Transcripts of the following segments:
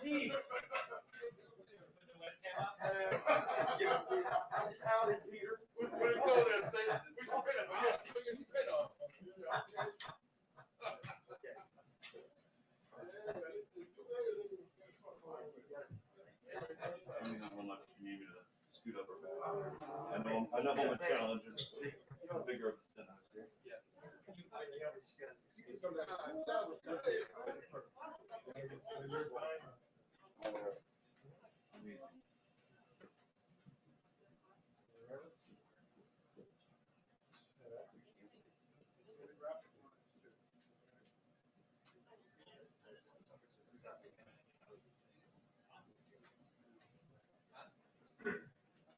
Gee. I'm just outed, Peter. We know that thing. We should fit it. Yeah, we can fit on. I mean, how much you need me to scoot up or back. I know how much challenge is bigger of the center. Yeah.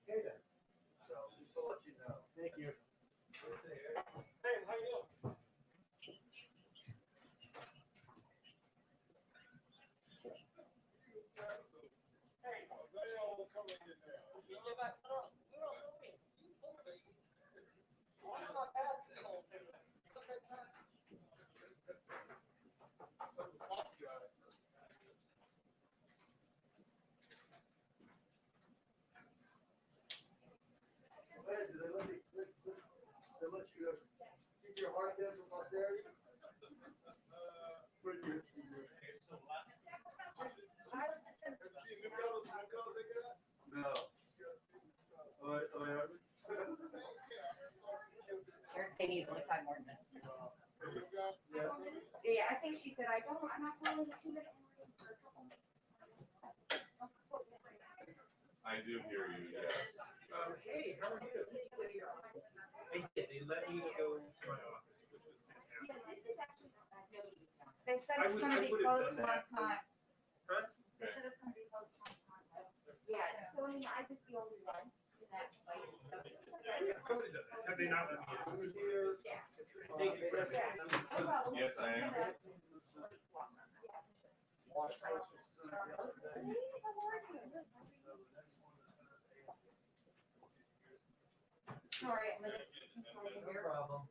Okay then. So just to let you know. Thank you. Hey, how you doing? Hey, they all coming in now. Why am I passing this whole thing? Hey, do they let you keep your heart there for posterity? Pretty good. See new colors they got? No. They need only 5 more minutes. Yeah. Yeah, I think she said, I'm not willing to 2 minutes. I do hear you, yes. Hey, how are you? They let me go to my office, which was fantastic. They said I it's would- gonna I be would have closed done on that. time. Huh? They said it's gonna be closed on time. Yeah, so I mean, I just the only one in that place. Yeah, I would have done that. Have they not let me in? Here. Yeah. Thank you. No problem. Yes, I am. Wash house was sent yesterday. Sorry, I'm gonna. No problem.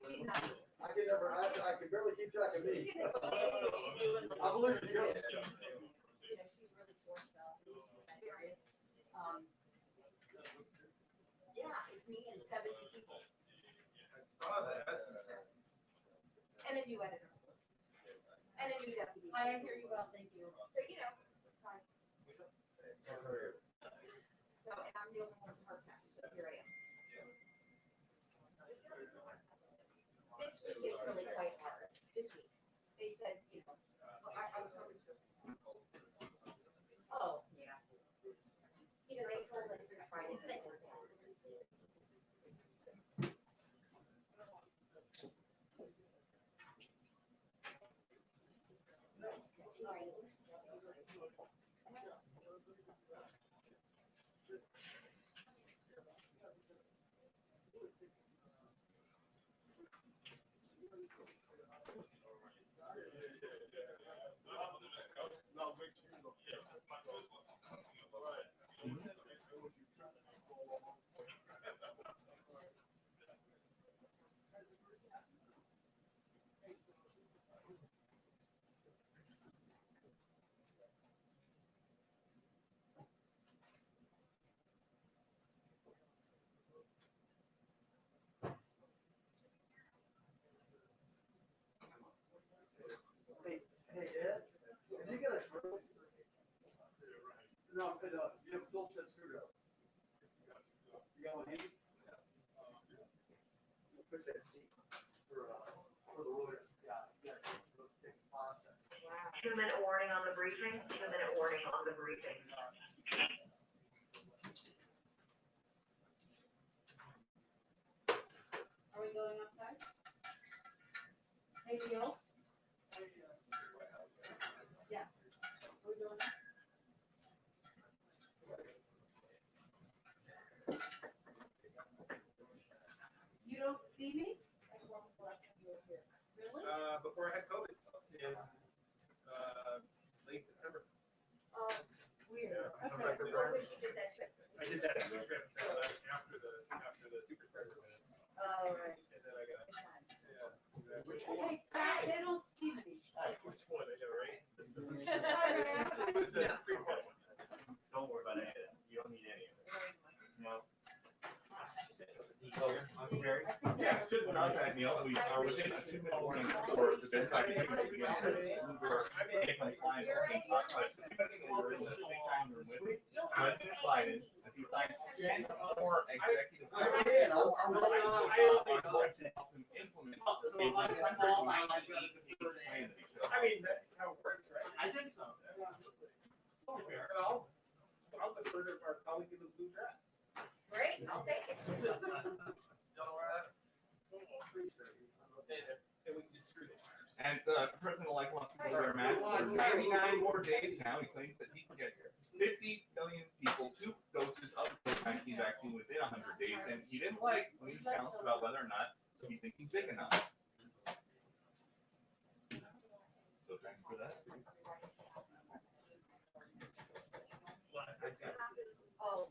She's not. I can barely keep track of me. She's doing. I believe you. You know, she's really sore stuff. Period. Yeah, it's me and 70 people. I saw that. And a new editor. And a new deputy. I hear you well, thank you. So, you know, it's fine. So, and I'm the only one with hard pass, so here I am. This week is really quite hard. This week. They said, you know, I was sorry. Oh, yeah. You know, they told us to try to make it. No, make sure you look. Hey, Ed, have you got a screw? No, but, you have a full set screwdriver. You got one handy? Fix that seat for the lawyers. Yeah, take the class. 2-minute warning on the briefing, 2-minute warning on the briefing. Are we going outside? Hey, Neil? Yes. Are we doing that? You don't see me? Really? Before I had COVID in late September. Weird. Yeah, I come Okay. back to Well, work. wish you did that trip. I did that trip after the Oh, right. And then I got, yeah. Which one? Hey, Pat, they don't see me. Which one? I know, right? Yeah. Don't worry about any of that. You don't need any of it. No. Yeah, just an automatic meal. We are within a 2-minute warning for the bedside because we got compliant. We're in the same time room with President Biden as he signed 10 more executive orders on to help him implement a 180 plan that he showed. I mean, that's how it works, right? I think so. And I'll defer to our colleague in the blue dress. Great, I'll take it. And we can distribute it. And the president-elect wants people to wear masks for 99 more days now. He claims that he can get 50 million people 2 doses of the COVID-19 vaccine within 100 days. And he didn't like when he was challenged about whether or not he's thinking big enough. So thanks for that. Oh,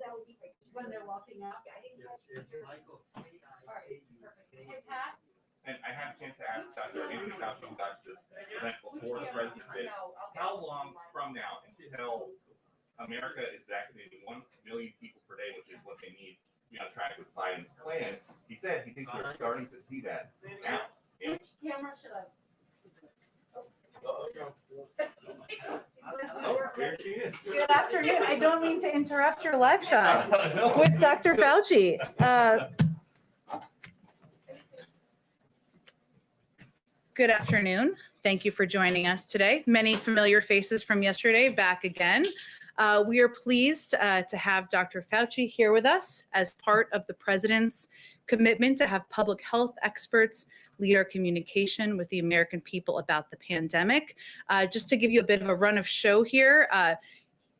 that would be great. When they're walking out. I didn't catch it. All right, perfect. Hey, Pat? And I had a chance to ask Dr. Andrew Fauci, who got this event before the president did, how long from now until America is vaccinating 1 million people per day, which is what they need to be on track with Biden's plan? He said he thinks we're starting to see that now. Which camera should I? Oh, there she is. Good afternoon. I don't mean to interrupt your live shot No. with Dr. Fauci. Good afternoon. Thank you for joining us today. Many familiar faces from yesterday back again. We are pleased to have Dr. Fauci here with us as part of the president's commitment to have public health experts lead our communication with the American people about the pandemic. Just to give you a bit of a run of show here,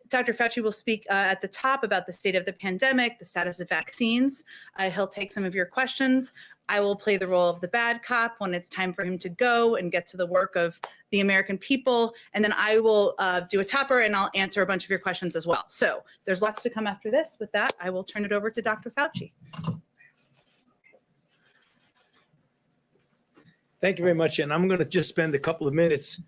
Dr. Fauci will speak at the top about the state of the pandemic, the status of vaccines. He'll take some of your questions. I will play the role of the bad cop when it's time for him to go and get to the work of the American people. And then I will do a topper and I'll answer a bunch of your questions as well. So there's lots to come after this. With that, I will turn it over to Dr. Fauci. Thank you very much. And I'm going to just spend a couple of minutes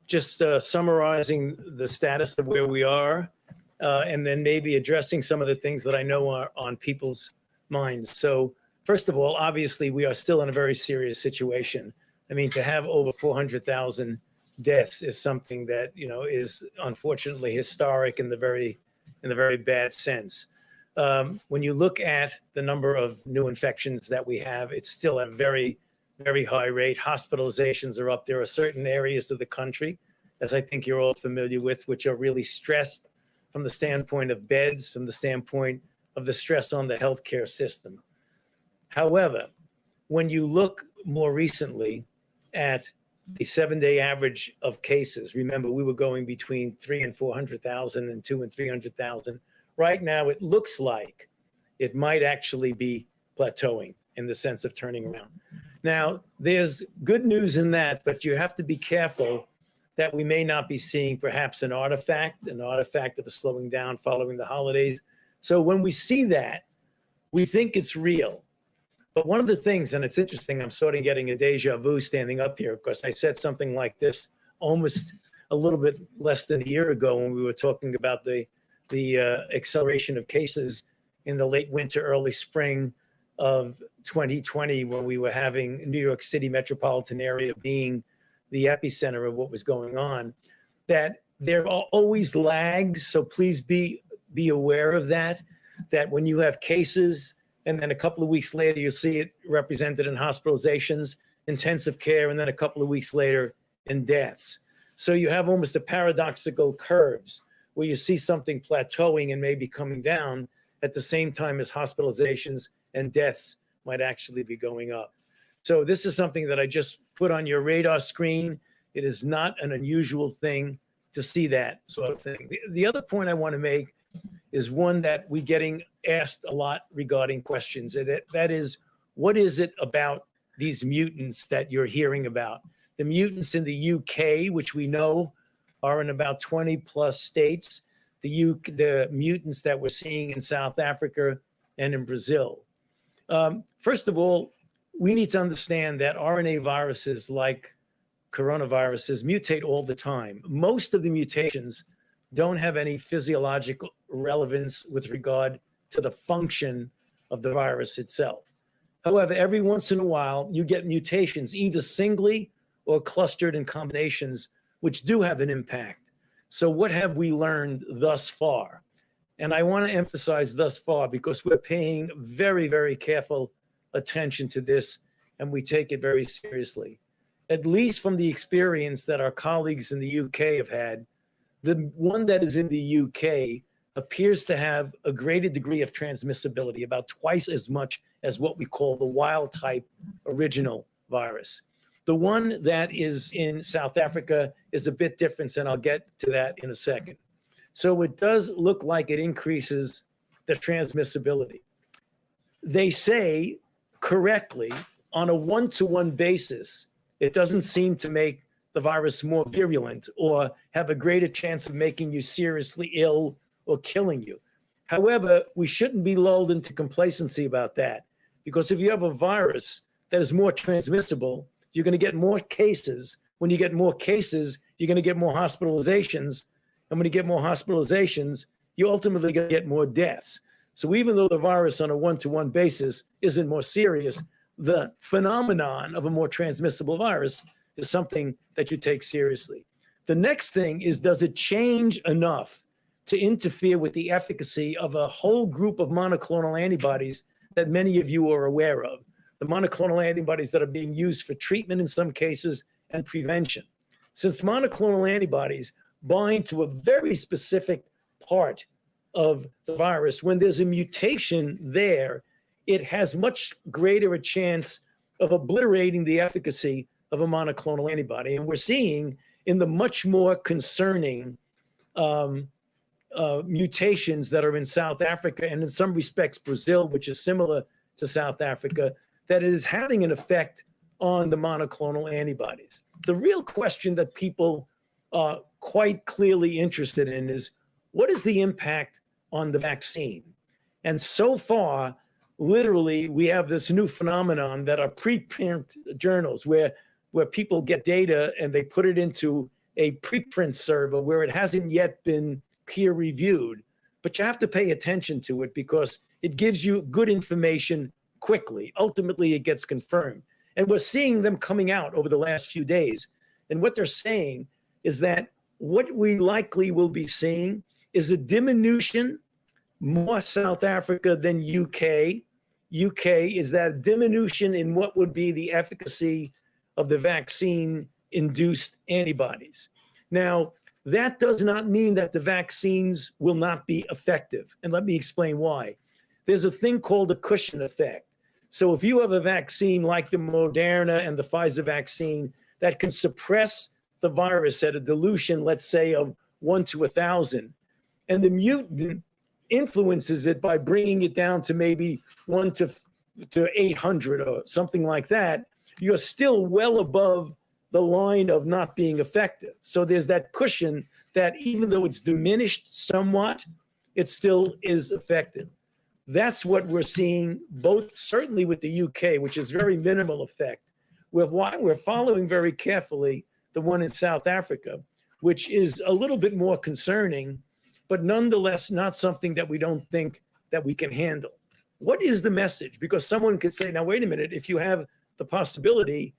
just summarizing the status of where we are, and then maybe addressing some of the things that I know are on people's minds. So first of all, obviously, we are still in a very serious situation. I mean, to have over 400,000 deaths is something that, you know, is unfortunately historic in the very bad sense. When you look at the number of new infections that we have, it's still at a very, very high rate. Hospitalizations are up. There are certain areas of the country, as I think you're all familiar with, which are really stressed from the standpoint of beds, from the standpoint of the stress on the healthcare system. However, when you look more recently at the 7-day average of cases, remember we were going between 300,000 and 400,000 and 200,000 and 300,000. Right now, it looks like it might actually be plateauing in the sense of turning around. Now, there's good news in that, but you have to be careful that we may not be seeing perhaps an artifact of a slowing down following the holidays. So when we see that, we think it's real. But one of the things, and it's interesting, I'm sort of getting a deja vu standing up here because I said something like this almost a little bit less than a year ago when we were talking about the acceleration of cases in the late winter, early spring of 2020, when we were having New York City metropolitan area being the epicenter of what was going on, that there are always lags. So please be aware of that when you have cases and then a couple of weeks later, you see it represented in hospitalizations, intensive care, and then a couple of weeks later in deaths. So you have almost a paradoxical curves where you see something plateauing and maybe coming down at the same time as hospitalizations and deaths might actually be going up. So this is something that I just put on your radar screen. It is not an unusual thing to see that sort of thing. The other point I want to make is one that we're getting asked a lot regarding questions. And that is, what is it about these mutants that you're hearing about? The mutants in the UK, which we know are in about 20 plus states, the mutants that we're seeing in South Africa and in Brazil. First of all, we need to understand that RNA viruses like coronaviruses mutate all the time. Most of the mutations don't have any physiological relevance with regard to the function of the virus itself. However, every once in a while, you get mutations, either singly or clustered in combinations, which do have an impact. So what have we learned thus far? And I want to emphasize thus far because we're paying very, very careful attention to this, and we take it very seriously. At least from the experience that our colleagues in the UK have had, the one that is in the UK appears to have a greater degree of transmissibility, about twice as much as what we call the wild type original virus. The one that is in South Africa is a bit different, and I'll get to that in a second. So it does look like it increases the transmissibility. They say correctly, on a one-to-one basis, it doesn't seem to make the virus more virulent or have a greater chance of making you seriously ill or killing you. However, we shouldn't be lulled into complacency about that, because if you have a virus that is more transmissible, you're going to get more cases. When you get more cases, you're going to get more hospitalizations. And when you get more hospitalizations, you ultimately going to get more deaths. So even though the virus on a one-to-one basis isn't more serious, the phenomenon of a more transmissible virus is something that you take seriously. The next thing is, does it change enough to interfere with the efficacy of a whole group of monoclonal antibodies that many of you are aware of? The monoclonal antibodies that are being used for treatment in some cases and prevention. Since monoclonal antibodies bind to a very specific part of the virus, when there's a mutation there, it has much greater a chance of obliterating the efficacy of a monoclonal antibody. And we're seeing in the much more concerning mutations that are in South Africa and in some respects Brazil, which is similar to South Africa, that it is having an effect on the monoclonal antibodies. The real question that people are quite clearly interested in is, what is the impact on the vaccine? And so far, literally, we have this new phenomenon that are preprint journals where people get data and they put it into a preprint server where it hasn't yet been peer reviewed. But you have to pay attention to it because it gives you good information quickly. Ultimately, it gets confirmed. And we're seeing them coming out over the last few days. And what they're saying is that what we likely will be seeing is a diminution, more South Africa than UK. UK is that diminution in what would be the efficacy of the vaccine-induced antibodies. Now, that does not mean that the vaccines will not be effective. And let me explain why. There's a thing called a cushion effect. So if you have a vaccine like the Moderna and the Pfizer vaccine that can suppress the virus at a dilution, let's say, of 1 to 1,000, and the mutant influences it by bringing it down to maybe 1 to 800 or something like that, you're still well above the line of not being effective. So there's that cushion that even though it's diminished somewhat, it still is effective. That's what we're seeing, both certainly with the UK, which is very minimal effect. We're following very carefully the one in South Africa, which is a little bit more concerning, but nonetheless not something that we don't think that we can handle. What is the message? Because someone could say, now, wait a minute, if you have the possibility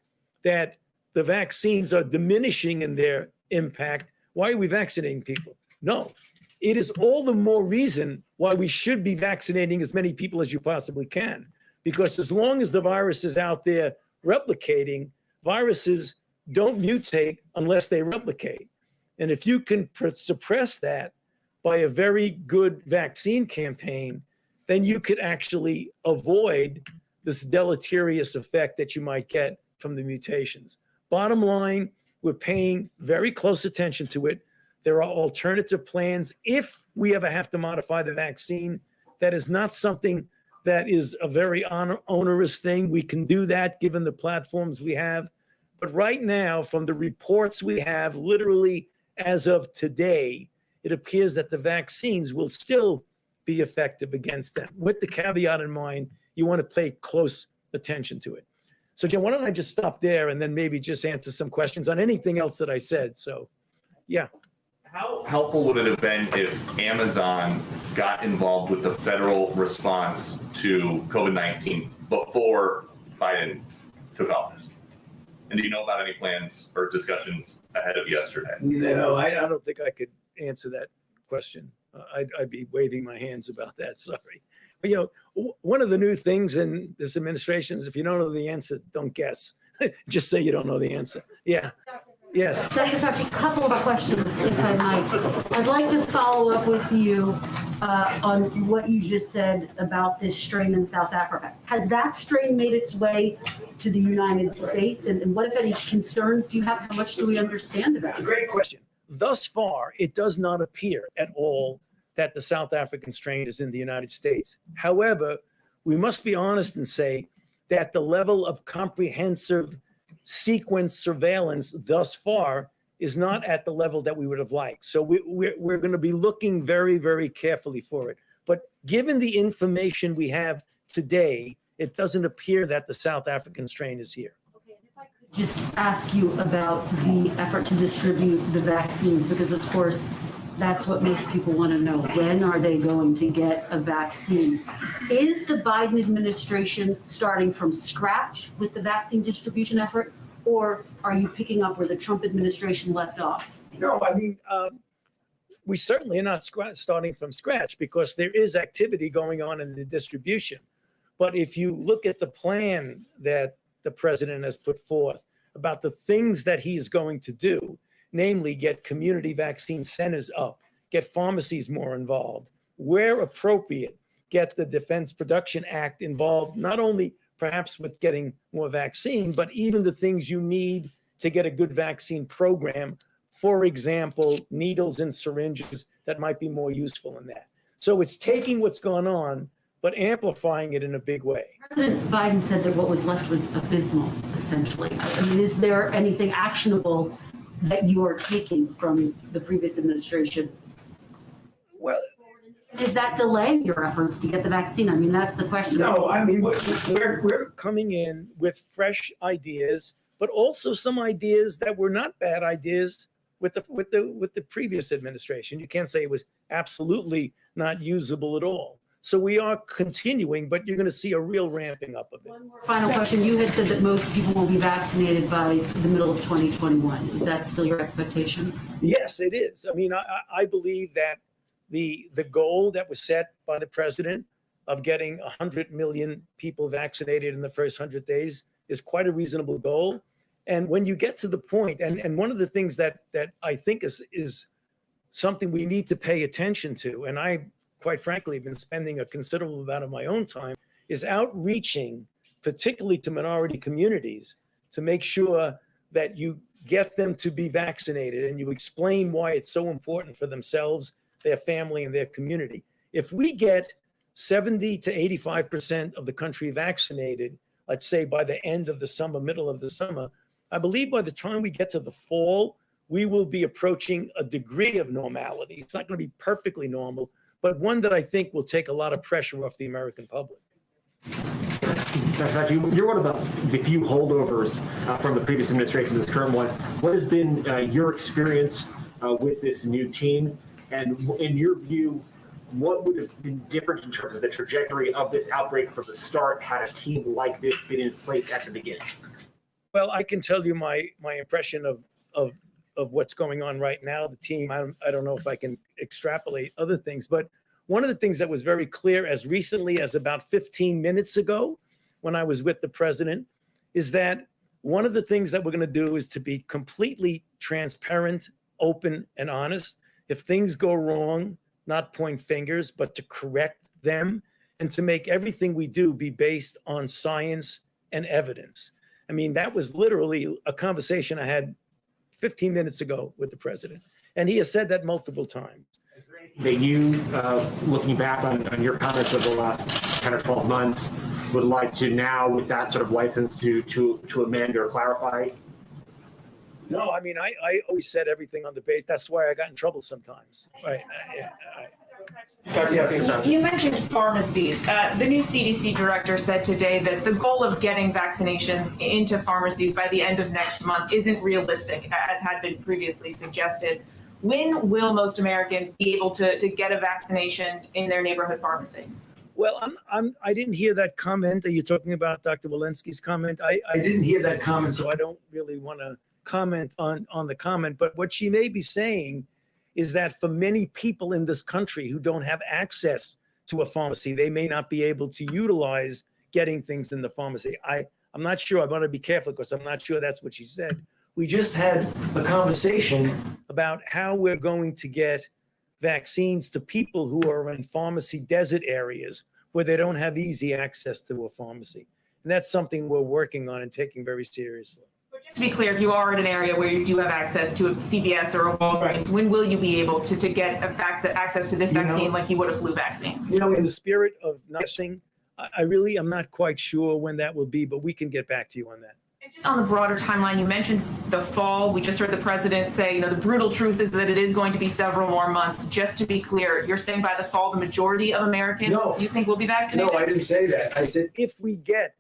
that the vaccines are diminishing in their impact, why are we vaccinating people? No, it is all the more reason why we should be vaccinating as many people as you possibly can. Because as long as the virus is out there replicating, viruses don't mutate unless they replicate. And if you can suppress that by a very good vaccine campaign, then you could actually avoid this deleterious effect that you might get from the mutations. Bottom line, we're paying very close attention to it. There are alternative plans. If we ever have to modify the vaccine, that is not something that is a very onerous thing. We can do that given the platforms we have. But right now, from the reports we have, literally as of today, it appears that the vaccines will still be effective against them. With the caveat in mind, you want to pay close attention to it. So Jim, why don't I just stop there and then maybe just answer some questions on anything else that I said. So, yeah. How helpful would it have been if Amazon got involved with the federal response to COVID-19 before Biden took office? And do you know about any plans or discussions ahead of yesterday? No, I don't think I could answer that question. I'd be waving my hands about that. Sorry. But, one of the new things in this administration is if you don't know the answer, don't guess. Just say you don't know the answer. Yeah. Yes. Dr. Fauci, a couple of questions, if I might. I'd like to follow up with you on what you just said about this strain in South Africa. Has that strain made its way to the United States? And what, if any, concerns do you have? How much do we understand about it? Great question. Thus far, it does not appear at all that the South African strain is in the United States. However, we must be honest and say that the level of comprehensive sequence surveillance thus far is not at the level that we would have liked. So we're going to be looking very, very carefully for it. But given the information we have today, it doesn't appear that the South African strain is here. Okay, and if I could just ask you about the effort to distribute the vaccines, because of course, that's what most people want to know. When are they going to get a vaccine? Is the Biden administration starting from scratch with the vaccine distribution effort, or are you picking up where the Trump administration left off? No, I mean, we certainly are not starting from scratch because there is activity going on in the distribution. But if you look at the plan that the president has put forth about the things that he is going to do, namely get community vaccine centers up, get pharmacies more involved, where appropriate, get the Defense Production Act involved, not only perhaps with getting more vaccine, but even the things you need to get a good vaccine program. For example, needles and syringes that might be more useful in that. So it's taking what's gone on, but amplifying it in a big way. President Biden said that what was left was abysmal, essentially. I mean, is there anything actionable that you are taking from the previous administration? Well, is that delaying your efforts to get the vaccine? I mean, that's the question. No, I mean, we're coming in with fresh ideas, but also some ideas that were not bad ideas with the previous administration. You can't say it was absolutely not usable at all. So we are continuing, but you're going to see a real ramping up of it. One more final question. You had said that most people will be vaccinated by the middle of 2021. Is that still your expectation? Yes, it is. I mean, I believe that the goal that was set by the president of getting 100 million people vaccinated in the first 100 days is quite a reasonable goal. And when you get to the point, and one of the things that I think is something we need to pay attention to, and I quite frankly have been spending a considerable amount of my own time, is outreaching, particularly to minority communities, to make sure that you get them to be vaccinated and you explain why it's so important for themselves, their family, and their community. If we get 70 to 85% of the country vaccinated, let's say by the end of the summer, middle of the summer, I believe by the time we get to the fall, we will be approaching a degree of normality. It's not going to be perfectly normal, but one that I think will take a lot of pressure off the American public. You're one of the few holdovers from the previous administration, this current one. What has been your experience with this new team? And in your view, what would have been different in terms of the trajectory of this outbreak from the start had a team like this been in place at the beginning? Well, I can tell you my impression of what's going on right now. The team, I don't know if I can extrapolate other things, but one of the things that was very clear as recently as about 15 minutes ago when I was with the president is that one of the things that we're going to do is to be completely transparent, open, and honest. If things go wrong, not point fingers, but to correct them and to make everything we do be based on science and evidence. I mean, that was literally a conversation I had 15 minutes ago with the president. And he has said that multiple times. That you, looking back on your comments over the last 10 or 12 months, would like to now, with that sort of license, to amend or clarify? No, I mean, I always said everything on the base. That's why I got in trouble sometimes. Right. Yeah. You mentioned pharmacies. The new CDC director said today that the goal of getting vaccinations into pharmacies by the end of next month isn't realistic, as had been previously suggested. When will most Americans be able to get a vaccination in their neighborhood pharmacy? Well, I didn't hear that comment. Are you talking about Dr. Walensky's comment? I didn't hear that comment, so I don't really want to comment on the comment. But what she may be saying is that for many people in this country who don't have access to a pharmacy, they may not be able to utilize getting things in the pharmacy. I'm not sure. I want to be careful because I'm not sure that's what she said. We just had a conversation about how we're going to get vaccines to people who are in pharmacy desert areas where they don't have easy access to a pharmacy. And that's something we're working on and taking very seriously. Just to be clear, if you are in an area where you do have access to a CVS or a Walgreens, when will you be able to get access to this vaccine like you would a flu vaccine? In the spirit of nothing, I'm not quite sure when that will be, but we can get back to you on that. And just on the broader timeline, you mentioned the fall. We just heard the president say, the brutal truth is that it is going to be several more months. Just to be clear, you're saying by the fall, the majority of Americans you think will be vaccinated? No, I didn't say that. I said if we get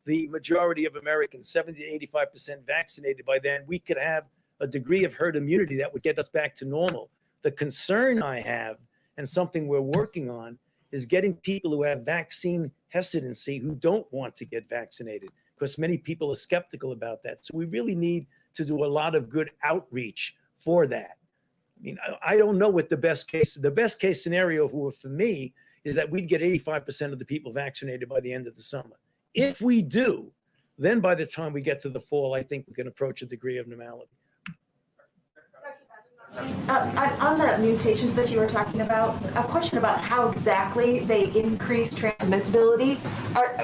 the majority of Americans, 70 to 85% vaccinated by then, we could have a degree of herd immunity that would get us back to normal. The concern I have, and something we're working on, is getting people who have vaccine hesitancy who don't want to get vaccinated, because many people are skeptical about that. So we really need to do a lot of good outreach for that. I don't know what the best case scenario for me is that we'd get 85% of the people vaccinated by the end of the summer. If we do, then by the time we get to the fall, I think we can approach a degree of normality. On the mutations that you were talking about, a question about how exactly they increase transmissibility.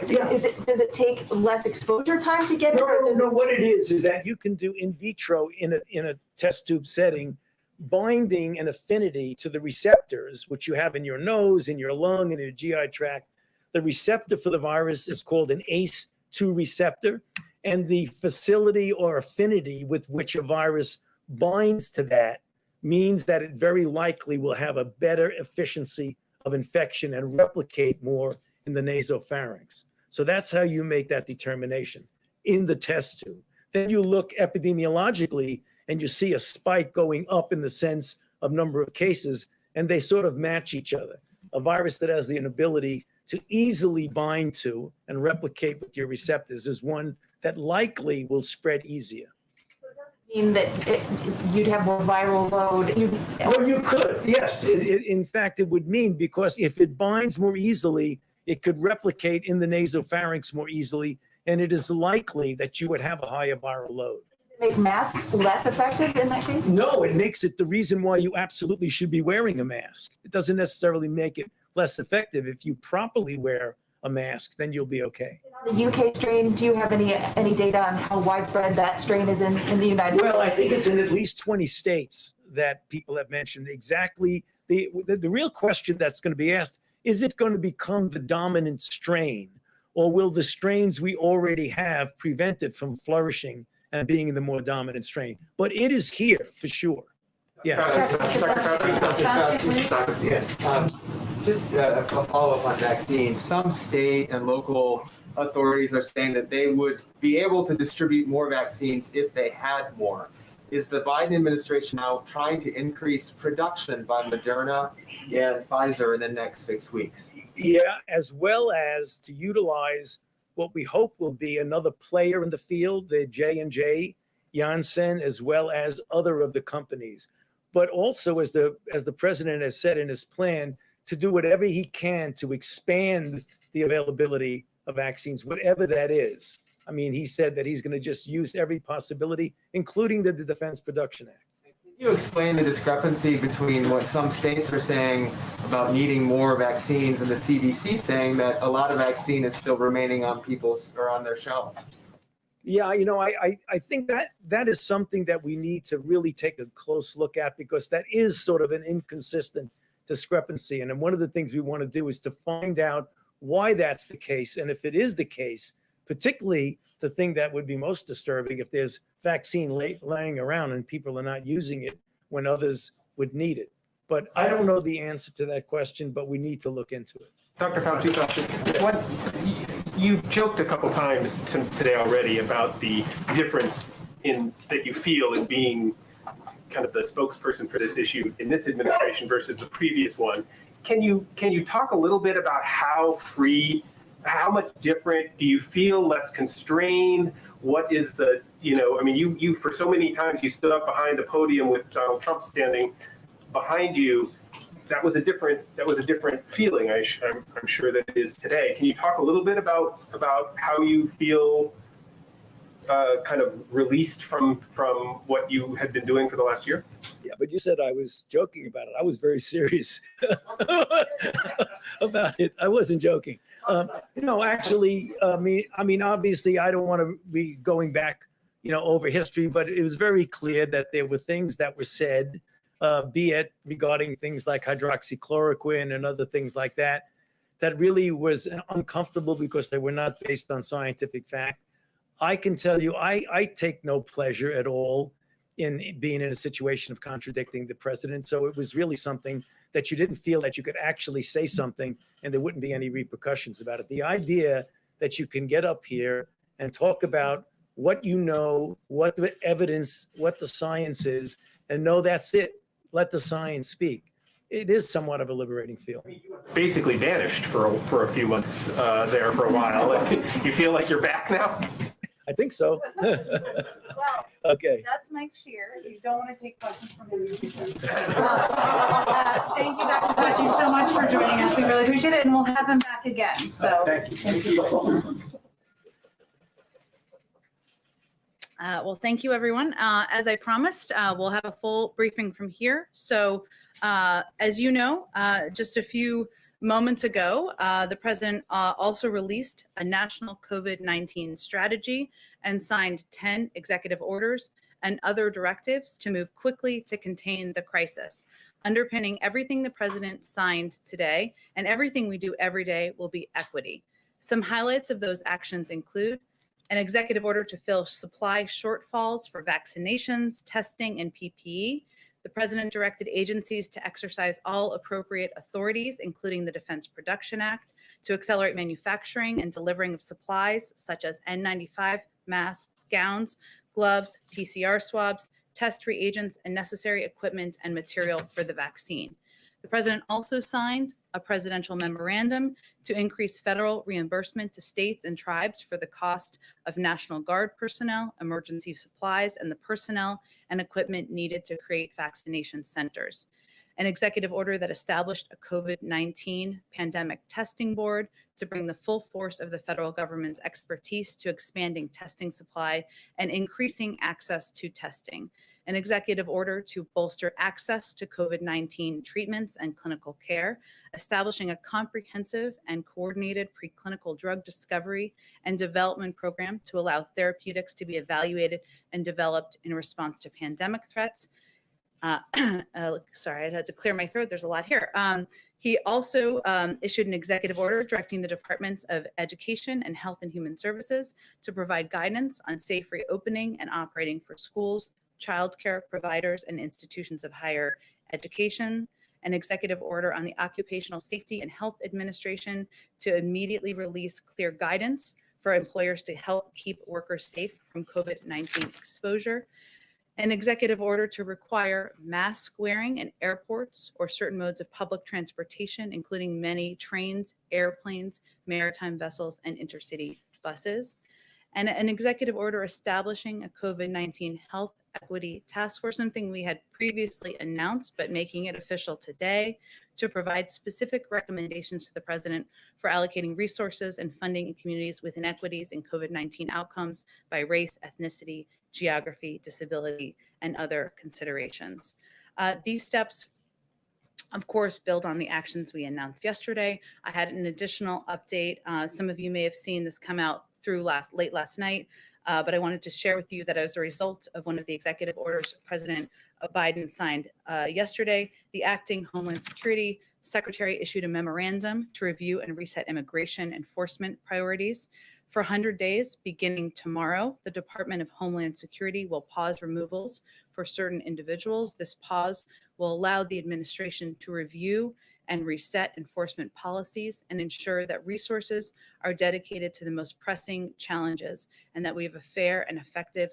Does it take less exposure time to get it? No, what it is that you can do in vitro in a test tube setting, binding an affinity to the receptors, which you have in your nose, in your lung, in your GI tract. The receptor for the virus is called an ACE2 receptor, and the facility or affinity with which a virus binds to that means that it very likely will have a better efficiency of infection and replicate more in the nasopharynx. So that's how you make that determination in the test tube. Then you look epidemiologically and you see a spike going up in the sense of number of cases, and they sort of match each other. A virus that has the ability to easily bind to and replicate with your receptors is one that likely will spread easier. Mean that you'd have more viral load? You could, yes. In fact, it would mean, because if it binds more easily, it could replicate in the nasopharynx more easily, and it is likely that you would have a higher viral load. Make masks less effective in that case? No, it makes it the reason why you absolutely should be wearing a mask. It doesn't necessarily make it less effective. If you properly wear a mask, then you'll be okay. The UK strain, do you have any data on how widespread that strain is in the United States? Well, I think it's in at least 20 states that people have mentioned exactly. The real question that's going to be asked, is it going to become the dominant strain, or will the strains we already have prevent it from flourishing and being the more dominant strain? But it is here for sure. Yeah. Just a follow-up on vaccines. Some state and local authorities are saying that they would be able to distribute more vaccines if they had more. Is the Biden administration now trying to increase production by Moderna and Pfizer in the next 6 weeks? Yeah, as well as to utilize what we hope will be another player in the field, the J&J, Janssen, as well as other of the companies. But also, as the president has said in his plan, to do whatever he can to expand the availability of vaccines, whatever that is. I mean, he said that he's going to just use every possibility, including the Defense Production Act. Can you explain the discrepancy between what some states are saying about needing more vaccines and the CDC saying that a lot of vaccine is still remaining on people's or on their shelves? Yeah, I think that is something that we need to really take a close look at, because that is sort of an inconsistent discrepancy. And one of the things we want to do is to find out why that's the case. And if it is the case, particularly the thing that would be most disturbing, if there's vaccine laying around and people are not using it when others would need it. But I don't know the answer to that question, but we need to look into it. Dr. Fauci, you've joked a couple times today already about the difference that you feel in being kind of the spokesperson for this issue in this administration versus the previous one. Can you talk a little bit about how much different do you feel, less constrained? What is the, you for so many times you stood up behind a podium with Donald Trump standing behind you. That was a different feeling. I'm sure that it is today. Can you talk a little bit about how you feel kind of released from what you had been doing for the last year? Yeah, but you said I was joking about it. I was very serious about it. I wasn't joking. Actually, obviously, I don't want to be going back, over history, but it was very clear that there were things that were said, be it regarding things like hydroxychloroquine and other things like that, that really was uncomfortable because they were not based on scientific fact. I can tell you, I take no pleasure at all in being in a situation of contradicting the president. So it was really something that you didn't feel that you could actually say something and there wouldn't be any repercussions about it. The idea that you can get up here and talk about what you know, what the evidence, what the science is, and know that's it. Let the science speak. It is somewhat of a liberating feeling. Basically vanished for a few months there for a while. You feel like you're back now? I think so. Well, okay. that's Mike Shear. You don't want to take questions from him. Thank you, Dr. Fauci, so much for joining us. We really appreciate it, and we'll have him back again. So Thank you. Well, thank you, everyone. As I promised, we'll have a full briefing from here. So as you know, just a few moments ago, the president also released a national COVID-19 strategy and signed 10 executive orders and other directives to move quickly to contain the crisis. Underpinning everything the president signed today and everything we do every day will be equity. Some highlights of those actions include an executive order to fill supply shortfalls for vaccinations, testing, and PPE. The president directed agencies to exercise all appropriate authorities, including the Defense Production Act, to accelerate manufacturing and delivering of supplies such as N95, masks, gowns, gloves, PCR swabs, test reagents, and necessary equipment and material for the vaccine. The president also signed a presidential memorandum to increase federal reimbursement to states and tribes for the cost of National Guard personnel, emergency supplies, and the personnel and equipment needed to create vaccination centers. An executive order that established a COVID-19 pandemic testing board to bring the full force of the federal government's expertise to expanding testing supply and increasing access to testing. An executive order to bolster access to COVID-19 treatments and clinical care, establishing a comprehensive and coordinated preclinical drug discovery and development program to allow therapeutics to be evaluated and developed in response to pandemic threats. Sorry, I had to clear my throat. There's a lot here. He also issued an executive order directing the Departments of Education and Health and Human Services to provide guidance on safe reopening and operating for schools, childcare providers, and institutions of higher education. An executive order on the Occupational Safety and Health Administration to immediately release clear guidance for employers to help keep workers safe from COVID-19 exposure. An executive order to require mask wearing in airports or certain modes of public transportation, including many trains, airplanes, maritime vessels, and intercity buses. And an executive order establishing a COVID-19 health equity task force, something we had previously announced, but making it official today, to provide specific recommendations to the president for allocating resources and funding in communities with inequities in COVID-19 outcomes by race, ethnicity, geography, disability, and other considerations. These steps, of course, build on the actions we announced yesterday. I had an additional update. Some of you may have seen this come out through late last night, but I wanted to share with you that as a result of one of the executive orders President Biden signed yesterday, the acting Homeland Security Secretary issued a memorandum to review and reset immigration enforcement priorities. For 100 days, beginning tomorrow, the Department of Homeland Security will pause removals for certain individuals. This pause will allow the administration to review and reset enforcement policies and ensure that resources are dedicated to the most pressing challenges and that we have a fair and effective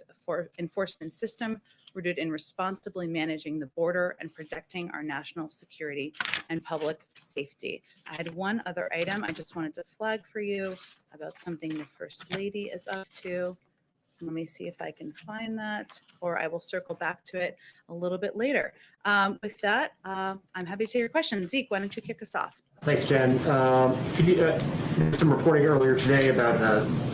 enforcement system rooted in responsibly managing the border and protecting our national security and public safety. I had one other item I just wanted to flag for you about something the First Lady is up to. Let me see if I can find that, or I will circle back to it a little bit later. With that, I'm happy to take your questions. Zeke, why don't you kick us off? Thanks, Jen. Could you, some reporting earlier today about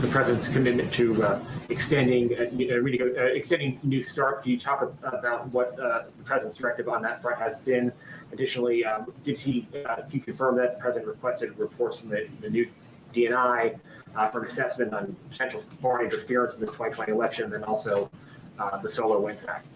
the president's commitment to extending extending New START. Can you talk about what the president's directive on that front has been? Additionally, can you confirm that the president requested reports from the new DNI for an assessment on potential foreign interference in the 2020 election, and then also the Solar Winds Act?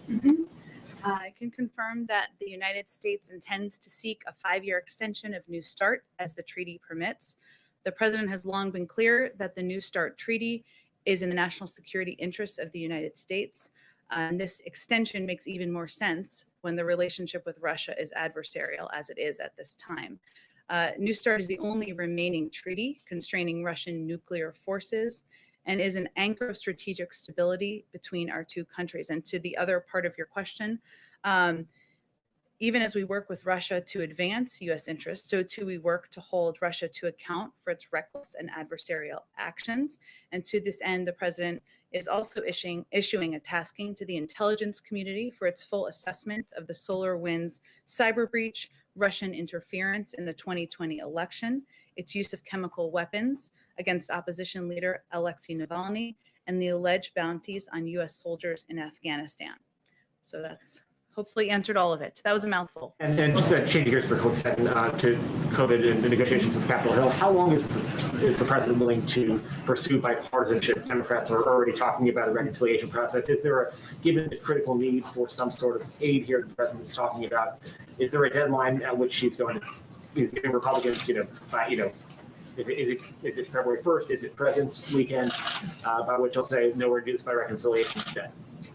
I can confirm that the United States intends to seek a 5-year extension of New START as the treaty permits. The president has long been clear that the New START treaty is in the national security interests of the United States. And this extension makes even more sense when the relationship with Russia is adversarial, as it is at this time. New START is the only remaining treaty constraining Russian nuclear forces and is an anchor of strategic stability between our two countries. And to the other part of your question, even as we work with Russia to advance U.S. interests, so too we work to hold Russia to account for its reckless and adversarial actions. And to this end, the president is also issuing a tasking to the intelligence community for its full assessment of the SolarWinds cyber breach, Russian interference in the 2020 election, its use of chemical weapons against opposition leader Alexei Navalny, and the alleged bounties on U.S. soldiers in Afghanistan. So that's hopefully answered all of it. That was a mouthful. And then just changing gears for a quick second to COVID and the negotiations with Capitol Hill. How long is the president willing to pursue bipartisanship? Democrats are already talking about a reconciliation process. Is there given the critical need for some sort of aid here that the president's talking about, is there a deadline at which he's giving Republicans, is it February 1st? Is it President's weekend by which he'll say no reduced by reconciliation instead?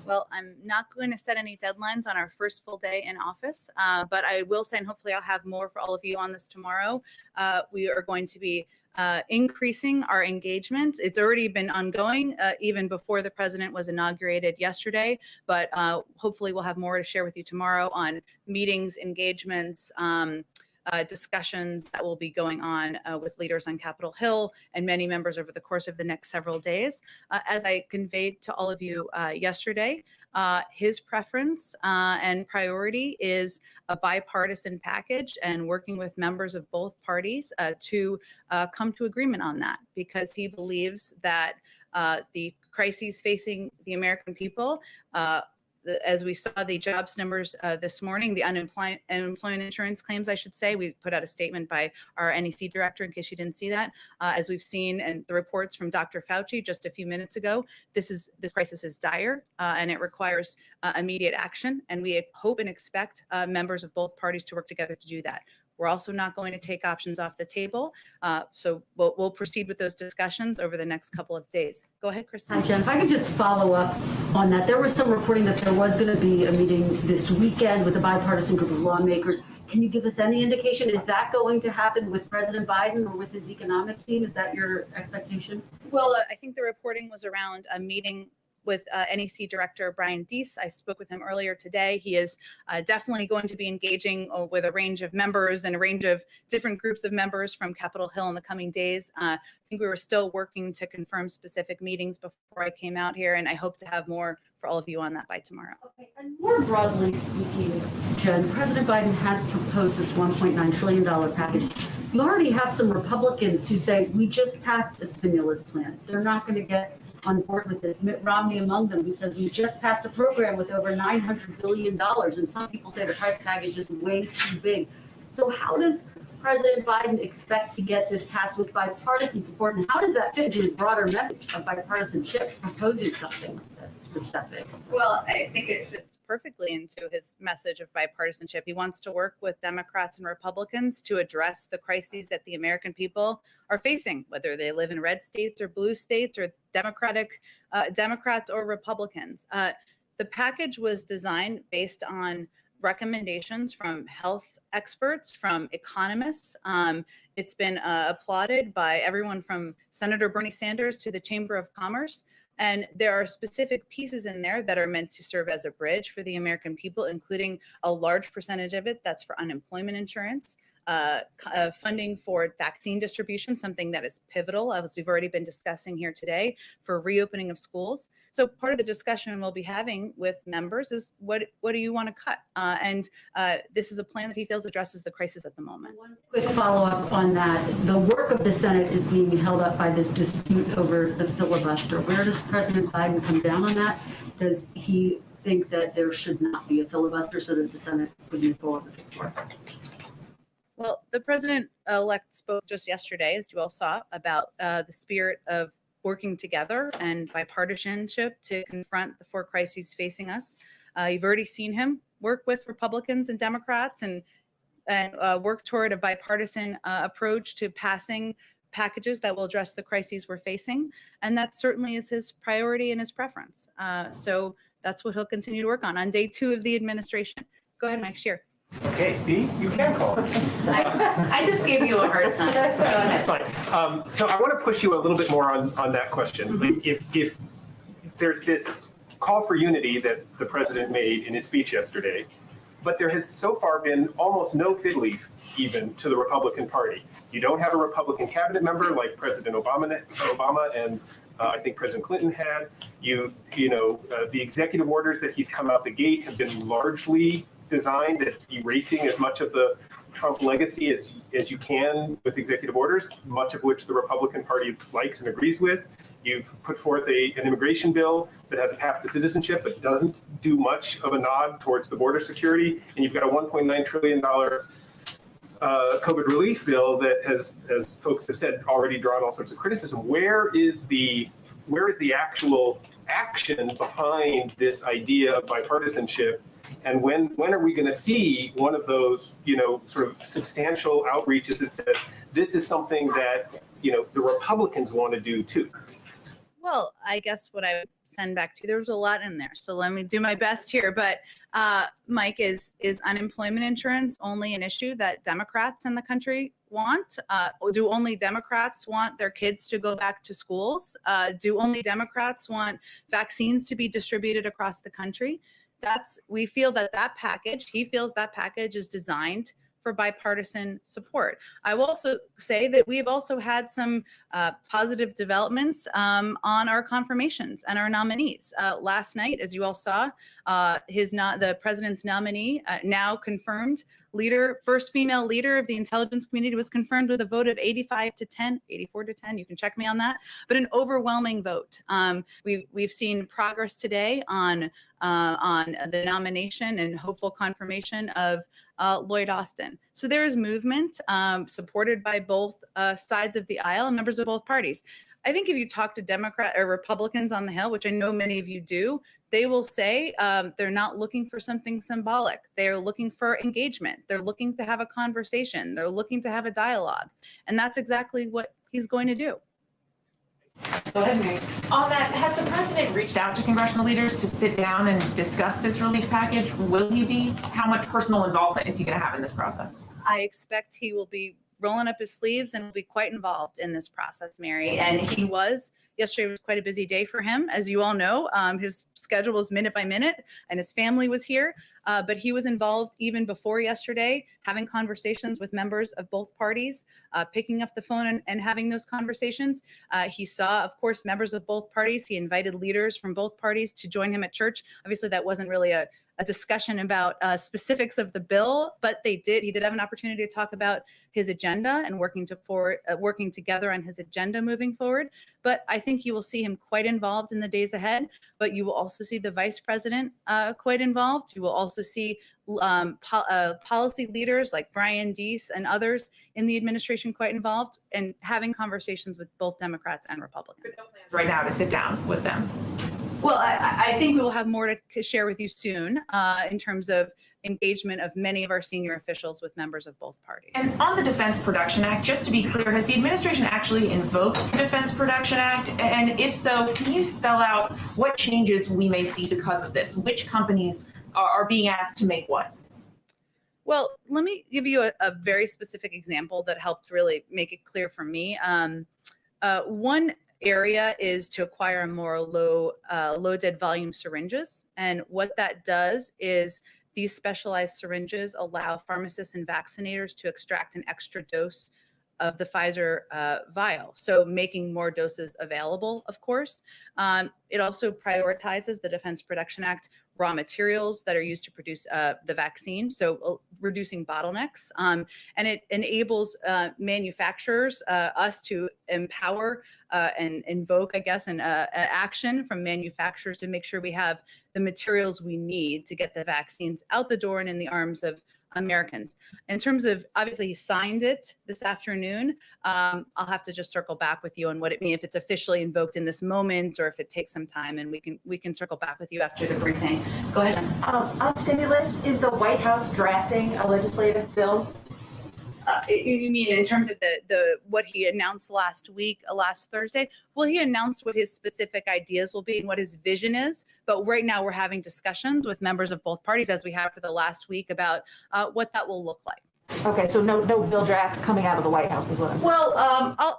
Well, I'm not going to set any deadlines on our first full day in office, but I will say, and hopefully I'll have more for all of you on this tomorrow, we are going to be increasing our engagement. It's already been ongoing even before the president was inaugurated yesterday, but hopefully we'll have more to share with you tomorrow on meetings, engagements, discussions that will be going on with leaders on Capitol Hill and many members over the course of the next several days. As I conveyed to all of you yesterday, his preference and priority is a bipartisan package and working with members of both parties to come to agreement on that, because he believes that the crises facing the American people, as we saw the jobs numbers this morning, the unemployment insurance claims, I should say, we put out a statement by our NEC director in case you didn't see that. As we've seen and the reports from Dr. Fauci just a few minutes ago, this crisis is dire and it requires immediate action. And we hope and expect members of both parties to work together to do that. We're also not going to take options off the table. So we'll proceed with those discussions over the next couple of days. Go ahead, Kristen. Hi, Jen. If I could just follow up on that. There was some reporting that there was going to be a meeting this weekend with a bipartisan group of lawmakers. Can you give us any indication? Is that going to happen with President Biden or with his economic team? Is that your expectation? Well, I think the reporting was around a meeting with NEC Director Brian Deese. I spoke with him earlier today. He is definitely going to be engaging with a range of members and a range of different groups of members from Capitol Hill in the coming days. I think we were still working to confirm specific meetings before I came out here, and I hope to have more for all of you on that by tomorrow. Okay, and more broadly speaking, Jen, President Biden has proposed this $1.9 trillion package. You already have some Republicans who say, we just passed a stimulus plan. They're not going to get on board with this. Mitt Romney among them, who says we just passed a program with over $900 billion. And some people say the price tag is just way too big. So how does President Biden expect to get this passed with bipartisan support? And how does that fit into his broader message of bipartisanship, proposing something like this that's that big? Well, I think it fits perfectly into his message of bipartisanship. He wants to work with Democrats and Republicans to address the crises that the American people are facing, whether they live in red states or blue states or Democrats or Republicans. The package was designed based on recommendations from health experts, from economists. It's been applauded by everyone from Senator Bernie Sanders to the Chamber of Commerce. And there are specific pieces in there that are meant to serve as a bridge for the American people, including a large percentage of it that's for unemployment insurance, funding for vaccine distribution, something that is pivotal, as we've already been discussing here today, for reopening of schools. So part of the discussion we'll be having with members is what do you want to cut? And this is a plan that he feels addresses the crisis at the moment. Quick follow-up on that. The work of the Senate is being held up by this dispute over the filibuster. Where does President Biden come down on that? Does he think that there should not be a filibuster so that the Senate would move forward with its work? Well, the president-elect spoke just yesterday, as you all saw, about the spirit of working together and bipartisanship to confront the 4 crises facing us. You've already seen him work with Republicans and Democrats and work toward a bipartisan approach to passing packages that will address the crises we're facing. And that certainly is his priority and his preference. So that's what he'll continue to work on day 2 of the administration. Go ahead, Mike Scheer. Okay, see, you can call it. I just gave you a hard time. Go ahead. That's fine. So I want to push you a little bit more on that question. If there's this call for unity that the president made in his speech yesterday, but there has so far been almost no fig leaf even to the Republican Party. You don't have a Republican cabinet member like President Obama and I think President Clinton had. The executive orders that he's come out the gate have been largely designed at erasing as much of the Trump legacy as you can with executive orders, much of which the Republican Party likes and agrees with. You've put forth an immigration bill that has a path to citizenship but doesn't do much of a nod towards the border security. And you've got a $1.9 trillion COVID relief bill that has, as folks have said, already drawn all sorts of criticism. Where is the actual action behind this idea of bipartisanship? And when are we going to see one of those, sort of substantial outreaches that says this is something that, the Republicans want to do too? Well, I guess what I would send back to you, there was a lot in there. So let me do my best here. But Mike, is unemployment insurance only an issue that Democrats in the country want? Do only Democrats want their kids to go back to schools? Do only Democrats want vaccines to be distributed across the country? We feel that package, he feels that package is designed for bipartisan support. I will also say that we've also had some positive developments on our confirmations and our nominees. Last night, as you all saw, the president's nominee, now confirmed leader, first female leader of the intelligence community, was confirmed with a vote of 84 to 10. You can check me on that, but an overwhelming vote. We've seen progress today on the nomination and hopeful confirmation of Lloyd Austin. So there is movement supported by both sides of the aisle and members of both parties. I think if you talk to Democrat or Republicans on the Hill, which I know many of you do, they will say they're not looking for something symbolic. They're looking for engagement. They're looking to have a conversation. They're looking to have a dialogue. And that's exactly what he's going to do. Go ahead, Mary. On that, has the president reached out to congressional leaders to sit down and discuss this relief package? Will he be? How much personal involvement is he going to have in this process? I expect he will be rolling up his sleeves and will be quite involved in this process, Mary. And he was. Yesterday was quite a busy day for him, as you all know. His schedule was minute by minute, and his family was here. But he was involved even before yesterday, having conversations with members of both parties, picking up the phone and having those conversations. He saw, of course, members of both parties. He invited leaders from both parties to join him at church. Obviously, that wasn't really a discussion about specifics of the bill, but he did have an opportunity to talk about his agenda and working together on his agenda moving forward. But I think you will see him quite involved in the days ahead, but you will also see the vice president quite involved. You will also see policy leaders like Brian Deese and others in the administration quite involved and having conversations with both Democrats and Republicans. No plans right now to sit down with them. Well, I think we will have more to share with you soon in terms of engagement of many of our senior officials with members of both parties. And on the Defense Production Act, just to be clear, has the administration actually invoked the Defense Production Act? And if so, can you spell out what changes we may see because of this? Which companies are being asked to make what? Well, let me give you a very specific example that helped really make it clear for me. One area is to acquire more low dead volume syringes. And what that does is these specialized syringes allow pharmacists and vaccinators to extract an extra dose of the Pfizer vial, so making more doses available, of course. It also prioritizes the Defense Production Act raw materials that are used to produce the vaccine, so reducing bottlenecks. And it enables manufacturers, us to empower and invoke, I guess, an action from manufacturers to make sure we have the materials we need to get the vaccines out the door and in the arms of Americans. In terms of, obviously, he signed it this afternoon. I'll have to just circle back with you on what it means, if it's officially invoked in this moment or if it takes some time, and we can circle back with you after the briefing. Go ahead. On stimulus, is the White House drafting a legislative bill? You mean in terms of the what he announced last Thursday? Well, he announced what his specific ideas will be and what his vision is. But right now we're having discussions with members of both parties, as we have for the last week, about what that will look like. Okay, so no bill draft coming out of the White House is what I'm saying. Well,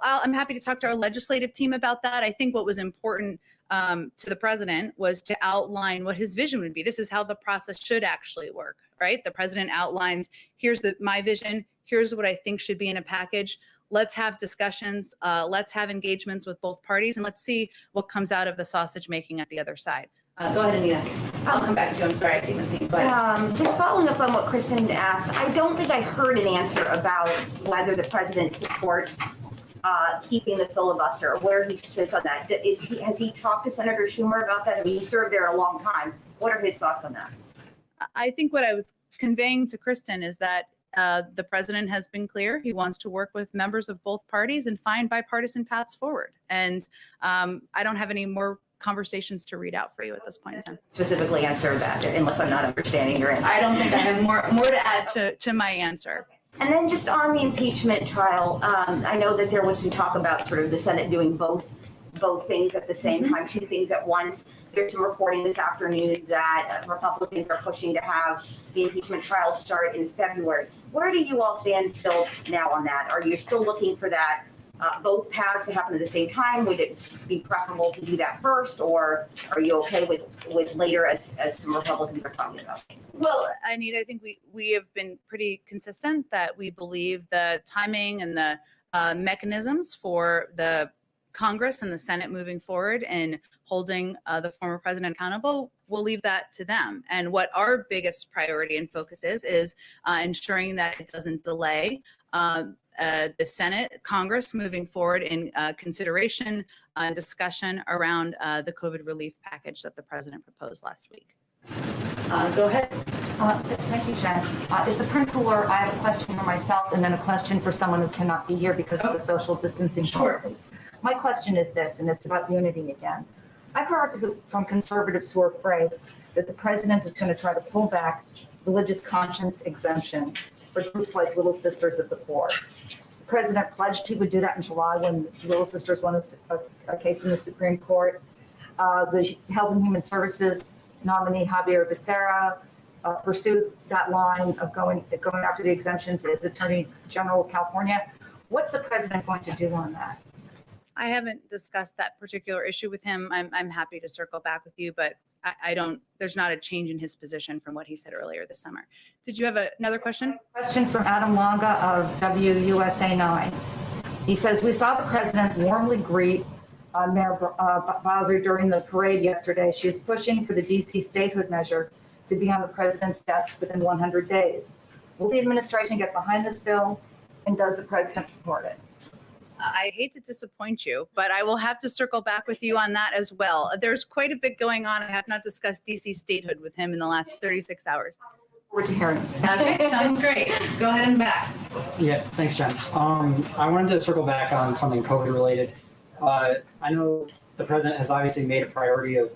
I'm happy to talk to our legislative team about that. I think what was important to the president was to outline what his vision would be. This is how the process should actually work, right? The president outlines, here's my vision, here's what I think should be in a package. Let's have discussions, let's have engagements with both parties, and let's see what comes out of the sausage making at the other side. Go ahead, Anita. I'll come back to you. I'm sorry, I keep missing. Just following up on what Kristen asked, I don't think I heard an answer about whether the president supports keeping the filibuster, or where he sits on that. Has he talked to Senator Schumer about that? I mean, he served there a long time. What are his thoughts on that? I think what I was conveying to Kristen is that the president has been clear. He wants to work with members of both parties and find bipartisan paths forward. And I don't have any more conversations to read out for you at this point in time. Specifically answer that, unless I'm not understanding your answer. I don't think I have more to add to my answer. And then just on the impeachment trial, I know that there was some talk about sort of the Senate doing both things at the same time, two things at once. There's some reporting this afternoon that Republicans are pushing to have the impeachment trial start in February. Where do you all stand still now on that? Are you still looking for that both paths to happen at the same time? Would it be preferable to do that first, or are you okay with later, as some Republicans are talking about? Well, Anita, I think we have been pretty consistent that we believe the timing and the mechanisms for the Congress and the Senate moving forward and holding the former president accountable, we'll leave that to them. And what our biggest priority and focus is ensuring that it doesn't delay the Senate, Congress moving forward in consideration and discussion around the COVID relief package that the president proposed last week. Go ahead. Thank you, Jen. As a principal, I have a question for myself and then a question for someone who cannot be here because of the social distancing policies. My question is this, and it's about unity again. I've heard from conservatives who are afraid that the president is going to try to pull back religious conscience exemptions for groups like Little Sisters of the Poor. The president pledged he would do that in July when Little Sisters won a case in the Supreme Court. The Health and Human Services nominee Javier Becerra pursued that line of going after the exemptions as Attorney General of California. What's the president going to do on that? I haven't discussed that particular issue with him. I'm happy to circle back with you, but there's not a change in his position from what he said earlier this summer. Did you have another question? Question from Adam Longa of WUSA 9. He says, we saw the president warmly greet Mayor Bowser during the parade yesterday. She is pushing for the DC statehood measure to be on the president's desk within 100 days. Will the administration get behind this bill, and does the president support it? I hate to disappoint you, but I will have to circle back with you on that as well. There's quite a bit going on. I have not discussed DC statehood with him in the last 36 hours. Forward to hearing. Okay, sounds great. Go ahead and back. Yeah, thanks, Jen. I wanted to circle back on something COVID related. I know the president has obviously made a priority of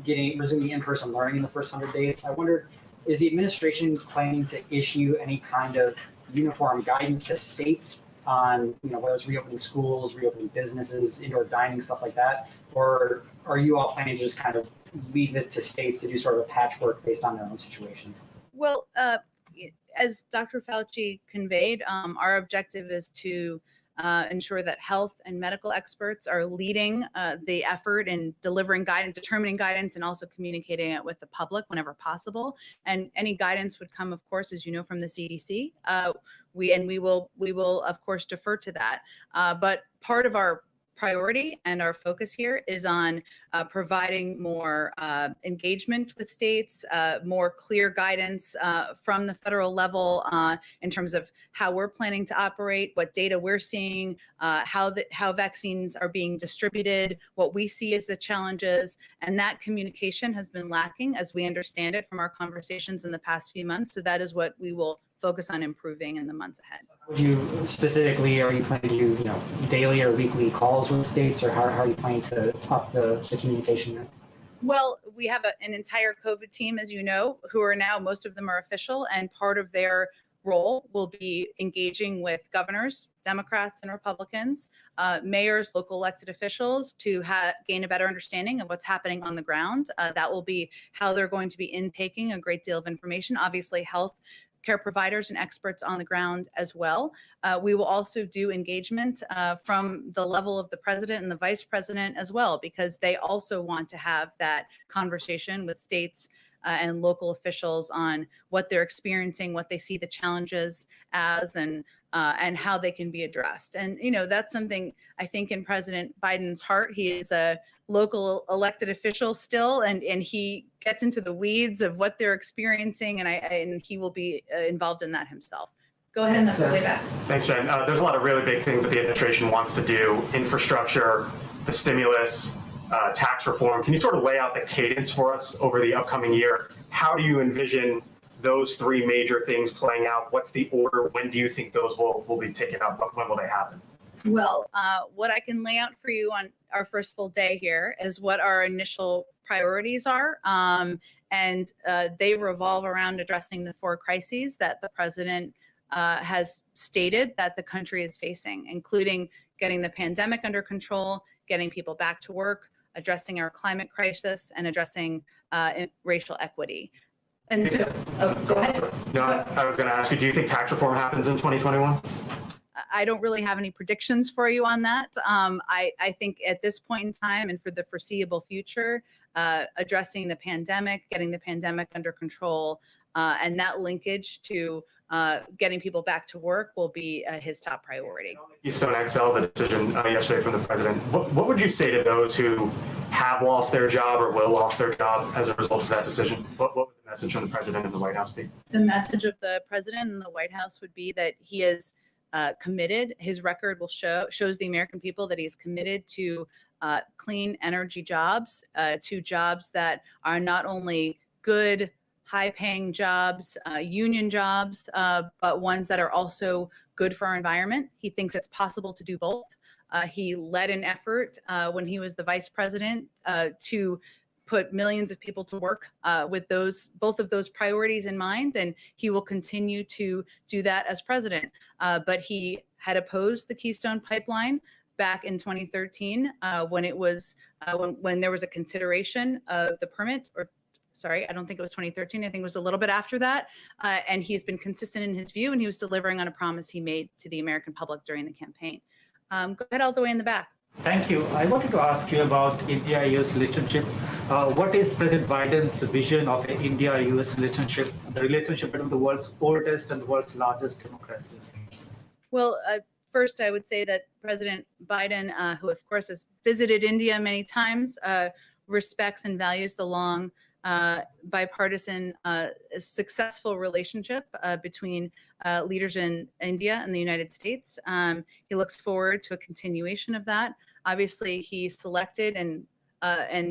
resuming in-person learning in the first 100 days. I wondered, is the administration planning to issue any kind of uniform guidance to states on, whether it's reopening schools, reopening businesses, indoor dining, stuff like that? Or are you all planning to just kind of leave it to states to do sort of a patchwork based on their own situations? Well, as Dr. Fauci conveyed, our objective is to ensure that health and medical experts are leading the effort in delivering guidance, determining guidance, and also communicating it with the public whenever possible. And any guidance would come, of course, as you know, from the CDC. We will of course defer to that. But part of our priority and our focus here is on providing more engagement with states, more clear guidance from the federal level in terms of how we're planning to operate, what data we're seeing, how vaccines are being distributed, what we see as the challenges. And that communication has been lacking, as we understand it from our conversations in the past few months. So that is what we will focus on improving in the months ahead. Would you specifically, are you planning to do, daily or weekly calls with states, or how are you planning to up the communication there? Well, we have an entire COVID team, as you know, who are now, most of them are official, and part of their role will be engaging with governors, Democrats and Republicans, mayors, local elected officials to gain a better understanding of what's happening on the ground. That will be how they're going to be intaking a great deal of information. Obviously, health care providers and experts on the ground as well. We will also do engagement from the level of the president and the vice president as well, because they also want to have that conversation with states and local officials on what they're experiencing, what they see the challenges as, and how they can be addressed. And, that's something I think in President Biden's heart. He is a local elected official still, and he gets into the weeds of what they're experiencing, and he will be involved in that himself. Go ahead and the way back. Thanks, Jen. There's a lot of really big things that the administration wants to do: infrastructure, the stimulus, tax reform. Can you sort of lay out the cadence for us over the upcoming year? How do you envision those three major things playing out? What's the order? When do you think those will be taken up? When will they happen? Well, what I can lay out for you on our first full day here is what our initial priorities are. And they revolve around addressing the 4 crises that the president has stated that the country is facing, including getting the pandemic under control, getting people back to work, addressing our climate crisis, and addressing racial equity. And so, go ahead. No, I was going to ask you, do you think tax reform happens in 2021? I don't really have any predictions for you on that. I think at this point in time and for the foreseeable future, addressing the pandemic, getting the pandemic under control, and that linkage to getting people back to work will be his top priority. Keystone XL, the decision yesterday from the president. What would you say to those who have lost their job or will lose their job as a result of that decision? What would the message from the president and the White House be? The message of the president and the White House would be that he is committed. His record will shows the American people that he is committed to clean energy jobs, to jobs that are not only good, high-paying jobs, union jobs, but ones that are also good for our environment. He thinks it's possible to do both. He led an effort when he was the vice president to put millions of people to work with both of those priorities in mind, and he will continue to do that as president. But he had opposed the Keystone Pipeline back in 2013 when it was when there was a consideration of the permit, or sorry, I don't think it was 2013. I think it was a little bit after that. And he's been consistent in his view, and he was delivering on a promise he made to the American public during the campaign. Go ahead all the way in the back. Thank you. I wanted to ask you about India-US relationship. What is President Biden's vision of an India-US relationship, the relationship between the world's oldest and the world's largest democracies? Well, first, I would say that President Biden, who of course has visited India many times, respects and values the long bipartisan, successful relationship between leaders in India and the United States. He looks forward to a continuation of that. Obviously, he selected and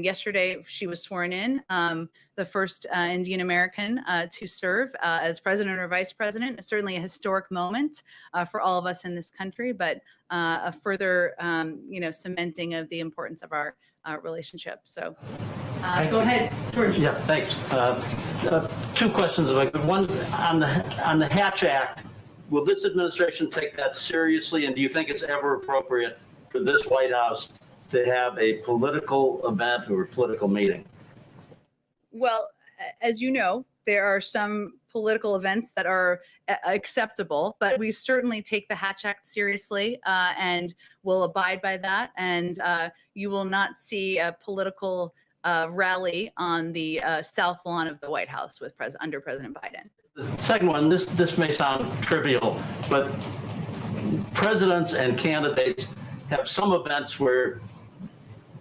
yesterday she was sworn in, the first Indian American to serve as president or vice president. Certainly a historic moment for all of us in this country, but a further, cementing of the importance of our relationship. So go ahead, George. Yeah, thanks. 2 questions, if I could. One, on the Hatch Act, will this administration take that seriously, and do you think it's ever appropriate for this White House to have a political event or a political meeting? Well, as you know, there are some political events that are acceptable, but we certainly take the Hatch Act seriously and will abide by that. And you will not see a political rally on the south lawn of the White House with under President Biden. The second one, this may sound trivial, but presidents and candidates have some events where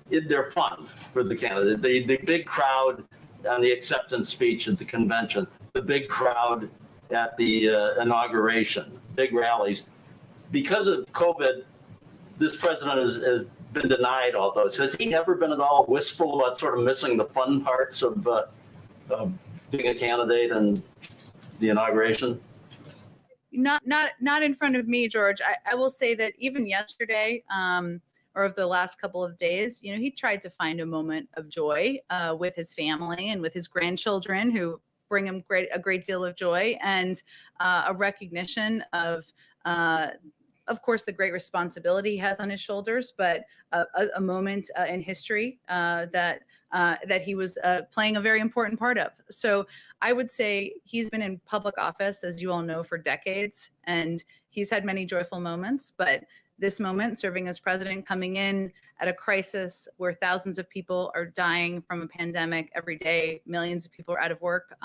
they're fun for the candidate. The big crowd on the acceptance speech at the convention, the big crowd at the inauguration, big rallies. Because of COVID, this president has been denied all those. Has he ever been at all wistful about sort of missing the fun parts of being a candidate and the inauguration? Not in front of me, George. I will say that even yesterday, or of the last couple of days, he tried to find a moment of joy with his family and with his grandchildren, who bring him a great deal of joy, and a recognition of course, the great responsibility he has on his shoulders, but a moment in history that he was playing a very important part of. So I would say he's been in public office, as you all know, for decades, and he's had many joyful moments, but this moment, serving as president, coming in at a crisis where thousands of people are dying from a pandemic every day, millions of people are out of work,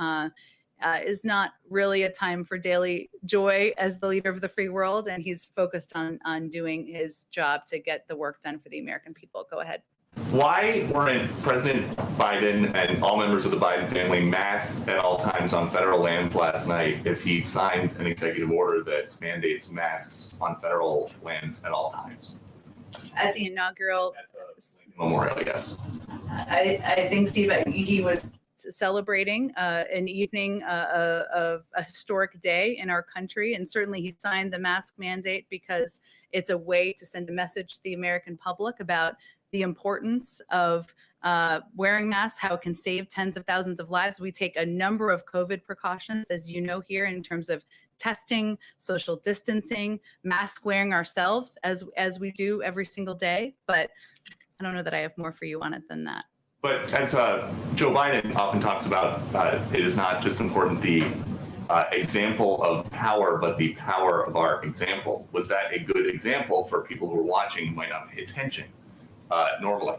is not really a time for daily joy as the leader of the free world. And he's focused on doing his job to get the work done for the American people. Go ahead. Why weren't President Biden and all members of the Biden family masked at all times on federal lands last night if he signed an executive order that mandates masks on federal lands at all times? At the inaugural Memorial, yes. I think, Steve, he was celebrating an evening of a historic day in our country. And certainly he signed the mask mandate because it's a way to send a message to the American public about the importance of wearing masks, how it can save tens of thousands of lives. We take a number of COVID precautions, as you know, here in terms of testing, social distancing, mask wearing ourselves as we do every single day. But I don't know that I have more for you on it than that. But as Joe Biden often talks about, it is not just important the example of power, but the power of our example. Was that a good example for people who are watching who might not pay attention normally?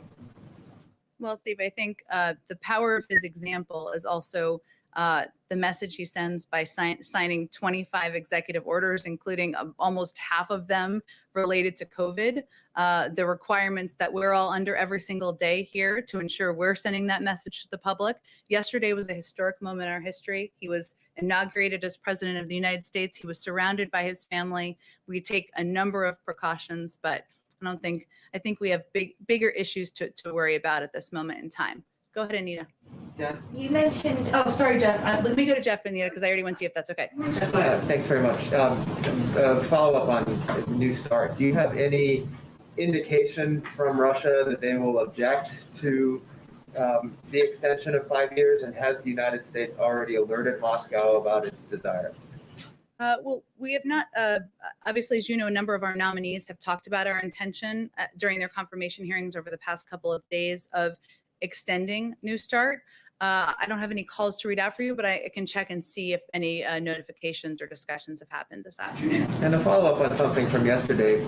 Well, Steve, I think the power of his example is also the message he sends by signing 25 executive orders, including almost half of them related to COVID. The requirements that we're all under every single day here to ensure we're sending that message to the public. Yesterday was a historic moment in our history. He was inaugurated as president of the United States. He was surrounded by his family. We take a number of precautions, but I think we have bigger issues to worry about at this moment in time. Go ahead, Anita. Jeff? You mentioned. Oh, sorry, Jeff. Let me go to Jeff, Anita, because I already went to you, if that's okay. Thanks very much. Follow up on New START. Do you have any indication from Russia that they will object to the extension of 5 years? And has the United States already alerted Moscow about its desire? Well, we have not, obviously, as you know, a number of our nominees have talked about our intention during their confirmation hearings over the past couple of days of extending New START. I don't have any calls to read out for you, but I can check and see if any notifications or discussions have happened this afternoon. And to follow up on something from yesterday,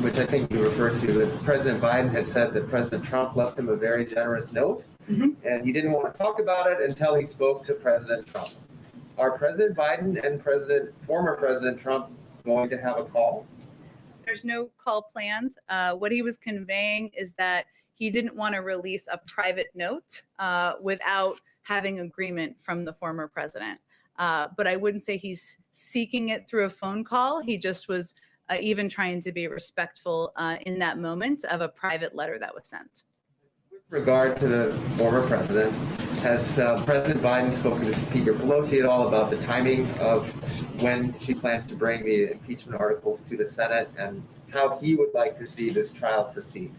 which I think you referred to, that President Biden had said that President Trump left him a very generous note, and he didn't want to talk about it until he spoke to President Trump. Are President Biden and former President Trump going to have a call? There's no call planned. What he was conveying is that he didn't want to release a private note without having agreement from the former president. But I wouldn't say he's seeking it through a phone call. He just was even trying to be respectful in that moment of a private letter that was sent. With regard to the former president, has President Biden spoken to Speaker Pelosi at all about the timing of when she plans to bring the impeachment articles to the Senate and how he would like to see this trial proceed?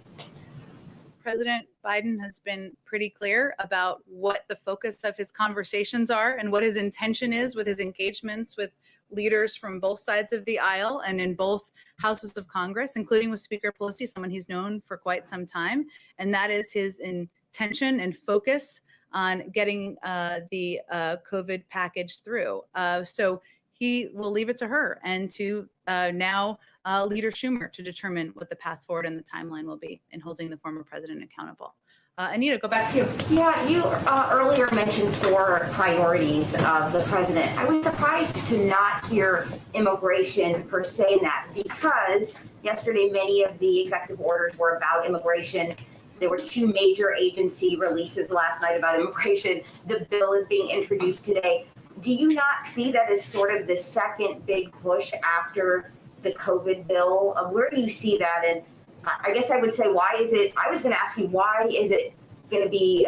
President Biden has been pretty clear about what the focus of his conversations are and what his intention is with his engagements with leaders from both sides of the aisle and in both houses of Congress, including with Speaker Pelosi, someone he's known for quite some time. And that is his intention and focus on getting the COVID package through. So he will leave it to her and to now Leader Schumer to determine what the path forward and the timeline will be in holding the former president accountable. Anita, go back to you. Yeah, you earlier mentioned 4 priorities of the president. I was surprised to not hear immigration per se in that, because yesterday many of the executive orders were about immigration. There were 2 major agency releases last night about immigration. The bill is being introduced today. Do you not see that as sort of the second big push after the COVID bill? Where do you see that? And I guess I would say, why is it, I was going to ask you, why is it going to be,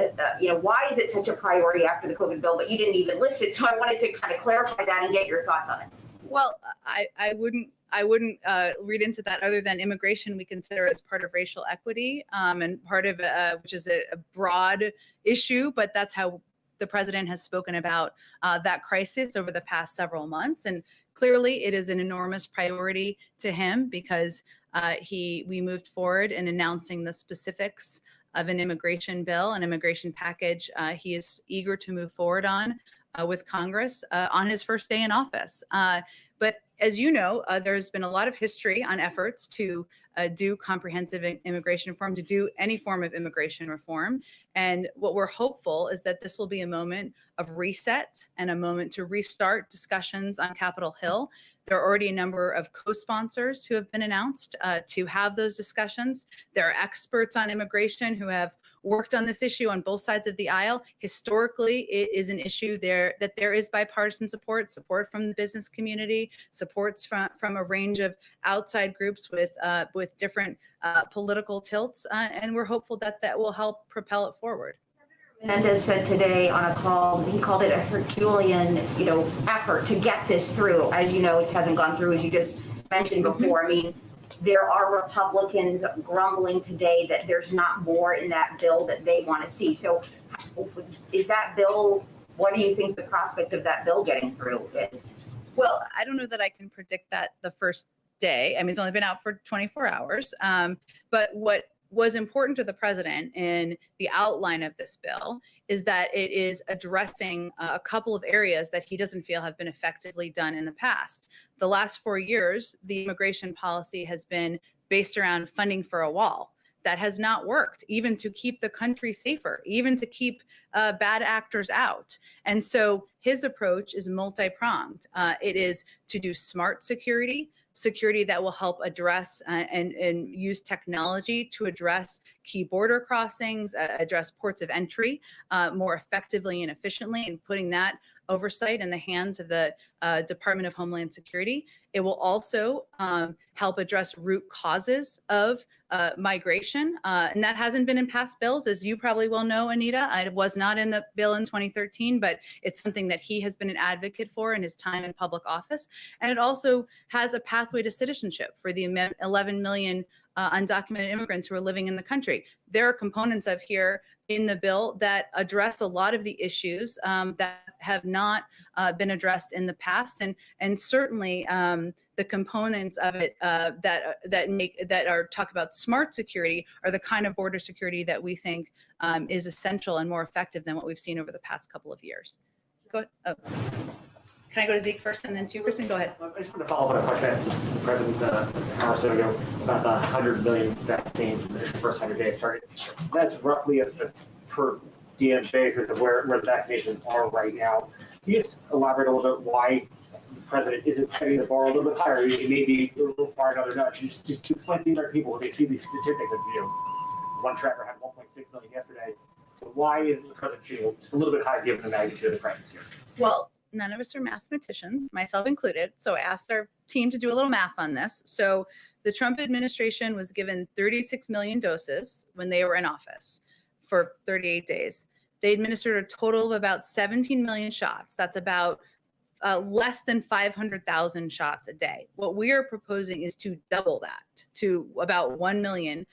why is it such a priority after the COVID bill, but you didn't even list it. So I wanted to kind of clarify that and get your thoughts on it. Well, I wouldn't read into that other than immigration we consider as part of racial equity and part of, which is a broad issue, but that's how the president has spoken about that crisis over the past several months. And clearly it is an enormous priority to him because we moved forward in announcing the specifics of an immigration bill, an immigration package he is eager to move forward on with Congress on his first day in office. But as you know, there's been a lot of history on efforts to do comprehensive immigration reform, to do any form of immigration reform. And what we're hopeful is that this will be a moment of reset and a moment to restart discussions on Capitol Hill. There are already a number of co-sponsors who have been announced to have those discussions. There are experts on immigration who have worked on this issue on both sides of the aisle. Historically, it is an issue that there is bipartisan support from the business community, supports from a range of outside groups with different political tilts, and we're hopeful that that will help propel it forward. Menendez said today on a call, he called it a Herculean, effort to get this through. As you know, it hasn't gone through, as you just mentioned before. I mean, there are Republicans grumbling today that there's not more in that bill that they want to see. So is that bill, what do you think the prospect of that bill getting through is? Well, I don't know that I can predict that the first day. I mean, it's only been out for 24 hours. But what was important to the president in the outline of this bill is that it is addressing a couple of areas that he doesn't feel have been effectively done in the past. The last 4 years, the immigration policy has been based around funding for a wall. That has not worked, even to keep the country safer, even to keep bad actors out. And so his approach is multi-pronged. It is to do smart security that will help address and use technology to address key border crossings, address ports of entry more effectively and efficiently, and putting that oversight in the hands of the Department of Homeland Security. It will also help address root causes of migration, and that hasn't been in past bills, as you probably well know, Anita. It was not in the bill in 2013, but it's something that he has been an advocate for in his time in public office. And it also has a pathway to citizenship for the 11 million undocumented immigrants who are living in the country. There are components of here in the bill that address a lot of the issues that have not been addressed in the past, and certainly the components of it that are talk about smart security are the kind of border security that we think is essential and more effective than what we've seen over the past couple of years. Go ahead. Oh. Can I go to Zeke first and then to you, Kristen? Go ahead. I just want to follow up on a question I asked the President an hour or so ago about the 100 million vaccines in the first 100 days target. That's roughly a per diem basis of where the vaccinations are right now. Can you just elaborate a little bit why the President isn't setting the bar a little bit higher? It may be required another nudge. Just to explain to the American people when they see these statistics of, one tracker had 1.6 million yesterday. So why is the President shooting just a little bit higher given the magnitude of the crisis here? Well, none of us are mathematicians, myself included. So I asked our team to do a little math on this. So the Trump administration was given 36 million doses when they were in office for 38 days. They administered a total of about 17 million shots. That's about less than 500,000 shots a day. What we are proposing is to double that to about 1 million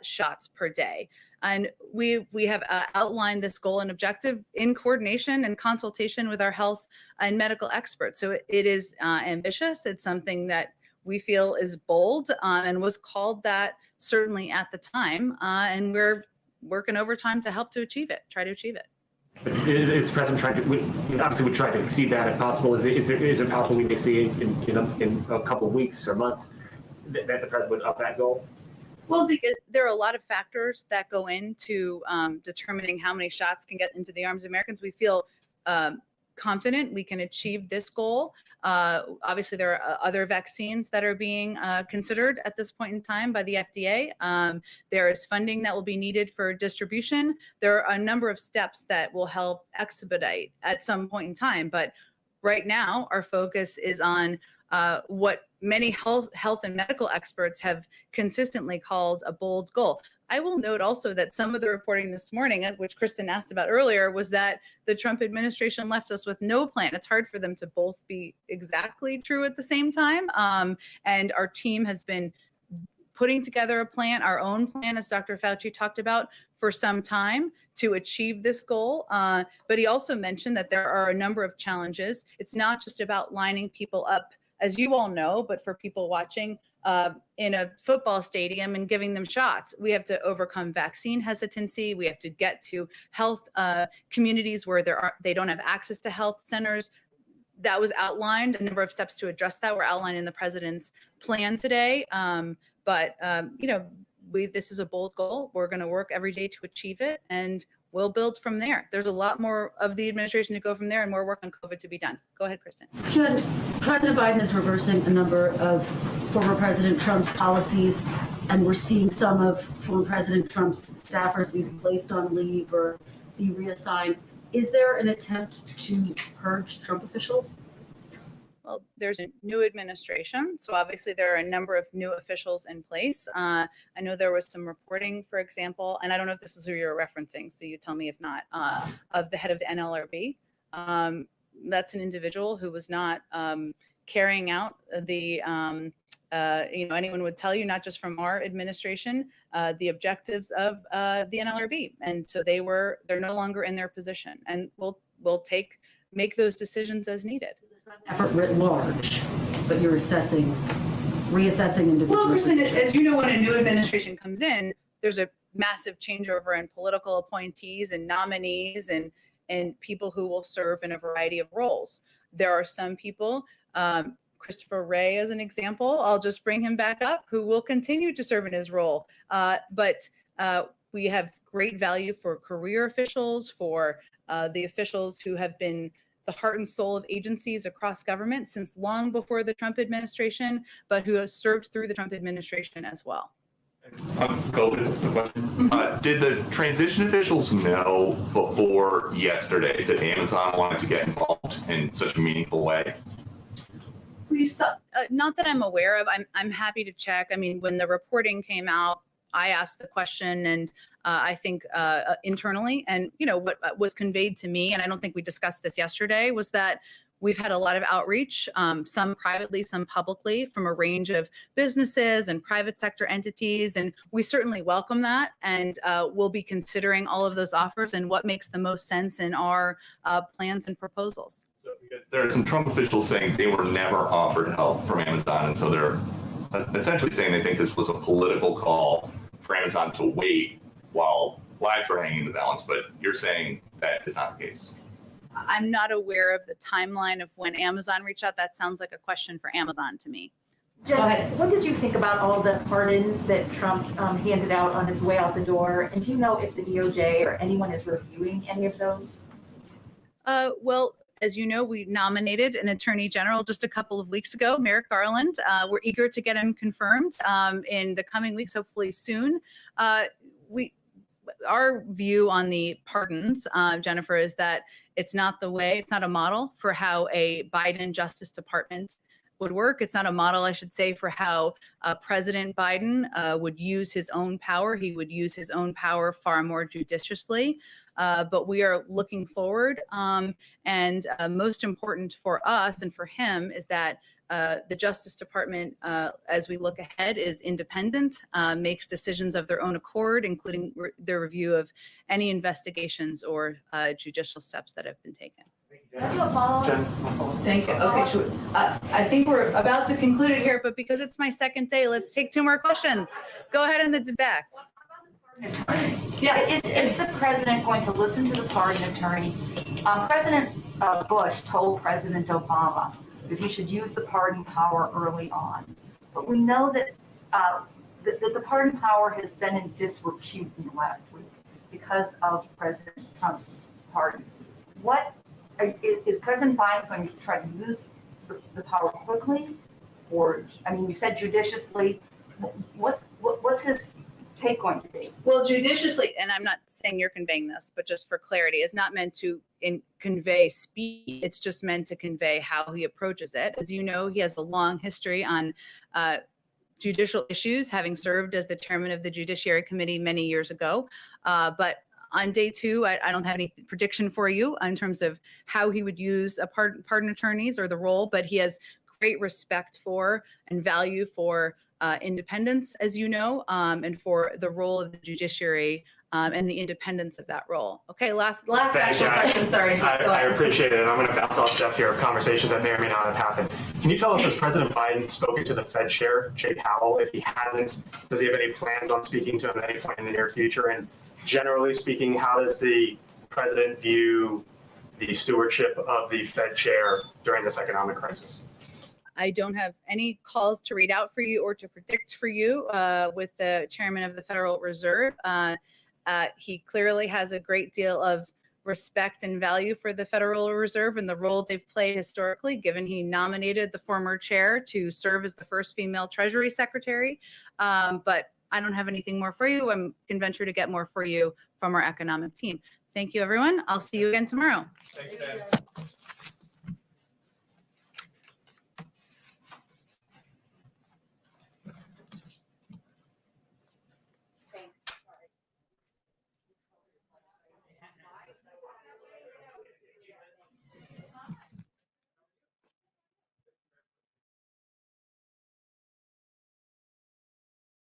shots per day. And we have outlined this goal and objective in coordination and consultation with our health and medical experts. So it is ambitious. It's something that we feel is bold and was called that certainly at the time. And we're working overtime to help to achieve it, try to achieve it. But is the president trying to, obviously would try to exceed that if possible. Is it possible we may see in a couple of weeks or month that the president would up that goal? Well, there are a lot of factors that go into determining how many shots can get into the arms of Americans. We feel confident we can achieve this goal. Obviously, there are other vaccines that are being considered at this point in time by the FDA. There is funding that will be needed for distribution. There are a number of steps that will help expedite at some point in time. But right now, our focus is on what many health and medical experts have consistently called a bold goal. I will note also that some of the reporting this morning, which Kristen asked about earlier, was that the Trump administration left us with no plan. It's hard for them to both be exactly true at the same time. And our team has been putting together a plan, our own plan, as Dr. Fauci talked about, for some time to achieve this goal. But he also mentioned that there are a number of challenges. It's not just about lining people up, as you all know, but for people watching, in a football stadium and giving them shots. We have to overcome vaccine hesitancy. We have to get to health communities where they don't have access to health centers. That was outlined. A number of steps to address that were outlined in the president's plan today. This is a bold goal. We're going to work every day to achieve it, and we'll build from there. There's a lot more of the administration to go from there, and more work on COVID to be done. Go ahead, Kristen. Jen, President Biden is reversing a number of former President Trump's policies, and we're seeing some of former President Trump's staffers be placed on leave or be reassigned. Is there an attempt to purge Trump officials? Well, there's a new administration, so obviously there are a number of new officials in place. I know there was some reporting, for example, and I don't know if this is who you're referencing, so you tell me if not, of the head of the NLRB. That's an individual who was not carrying out the, anyone would tell you, not just from our administration, the objectives of the NLRB. And so they're no longer in their position, and we'll make those decisions as needed. Effort writ large, but you're reassessing individuals. Well, Kristen, as you know, when a new administration comes in, there's a massive changeover in political appointees and nominees and people who will serve in a variety of roles. There are some people, Christopher Wray as an example, I'll just bring him back up, who will continue to serve in his role. But we have great value for career officials, for the officials who have been the heart and soul of agencies across government since long before the Trump administration, but who have served through the Trump administration as well. Did the transition officials know before yesterday that Amazon wanted to get involved in such a meaningful way? We saw, not that I'm aware of. I'm happy to check. I mean, when the reporting came out, I asked the question, and I think internally, and what was conveyed to me, and I don't think we discussed this yesterday, was that we've had a lot of outreach, some privately, some publicly, from a range of businesses and private sector entities, and we certainly welcome that, and we'll be considering all of those offers and what makes the most sense in our plans and proposals. Because there are some Trump officials saying they were never offered help from Amazon, and so they're essentially saying they think this was a political call for Amazon to wait while lives were hanging in the balance, but you're saying that is not the case. I'm not aware of the timeline of when Amazon reached out. That sounds like a question for Amazon to me. Jen, what did you think about all the pardons that Trump handed out on his way out the door? And do you know if the DOJ or anyone is reviewing any of those? Well, as you know, we nominated an attorney general just a couple of weeks ago, Merrick Garland. We're eager to get him confirmed in the coming weeks, hopefully soon. Our view on the pardons, Jennifer, is that it's not a model for how a Biden Justice Department would work. It's not a model, I should say, for how President Biden would use his own power. He would use his own power far more judiciously. But we are looking forward. And most important for us and for him is that the Justice Department, as we look ahead, is independent, makes decisions of their own accord, including the review of any investigations or judicial steps that have been taken. Thank you. Okay, I think we're about to conclude it here, but because it's my second day, let's take two more questions. Go ahead in the back. Yes. Is the president going to listen to the pardon attorney? President Bush told President Obama that he should use the pardon power early on. But we know that the pardon power has been in disrepute in the last week because of President Trump's pardons. Is President Biden going to try to use the power quickly? Or, I mean, you said judiciously. What's his take going to be? Well, judiciously, and I'm not saying you're conveying this, but just for clarity, is not meant to convey speed. It's just meant to convey how he approaches it. As you know, he has a long history on judicial issues, having served as the chairman of the Judiciary Committee many years ago. But on day two, I don't have any prediction for you in terms of how he would use a pardon attorneys or the role, but he has great respect for and value for independence, as you know, and for the role of the judiciary and the independence of that role. Okay, last actual question. Sorry, I appreciate it. And I'm going to bounce off Jeff here of conversations that may or may not have happened. Can you tell us, has President Biden spoken to the Fed chair, Jay Powell? If he hasn't, does he have any plans on speaking to him at any point in the near future? And generally speaking, how does the president view the stewardship of the Fed chair during this economic crisis? I don't have any calls to read out for you or to predict for you with the chairman of the Federal Reserve. He clearly has a great deal of respect and value for the Federal Reserve and the role they've played historically, given he nominated the former chair to serve as the first female Treasury Secretary. But I don't have anything more for you. I can venture to get more for you from our economic team. Thank you, everyone. I'll see you again tomorrow. Thanks, Dan.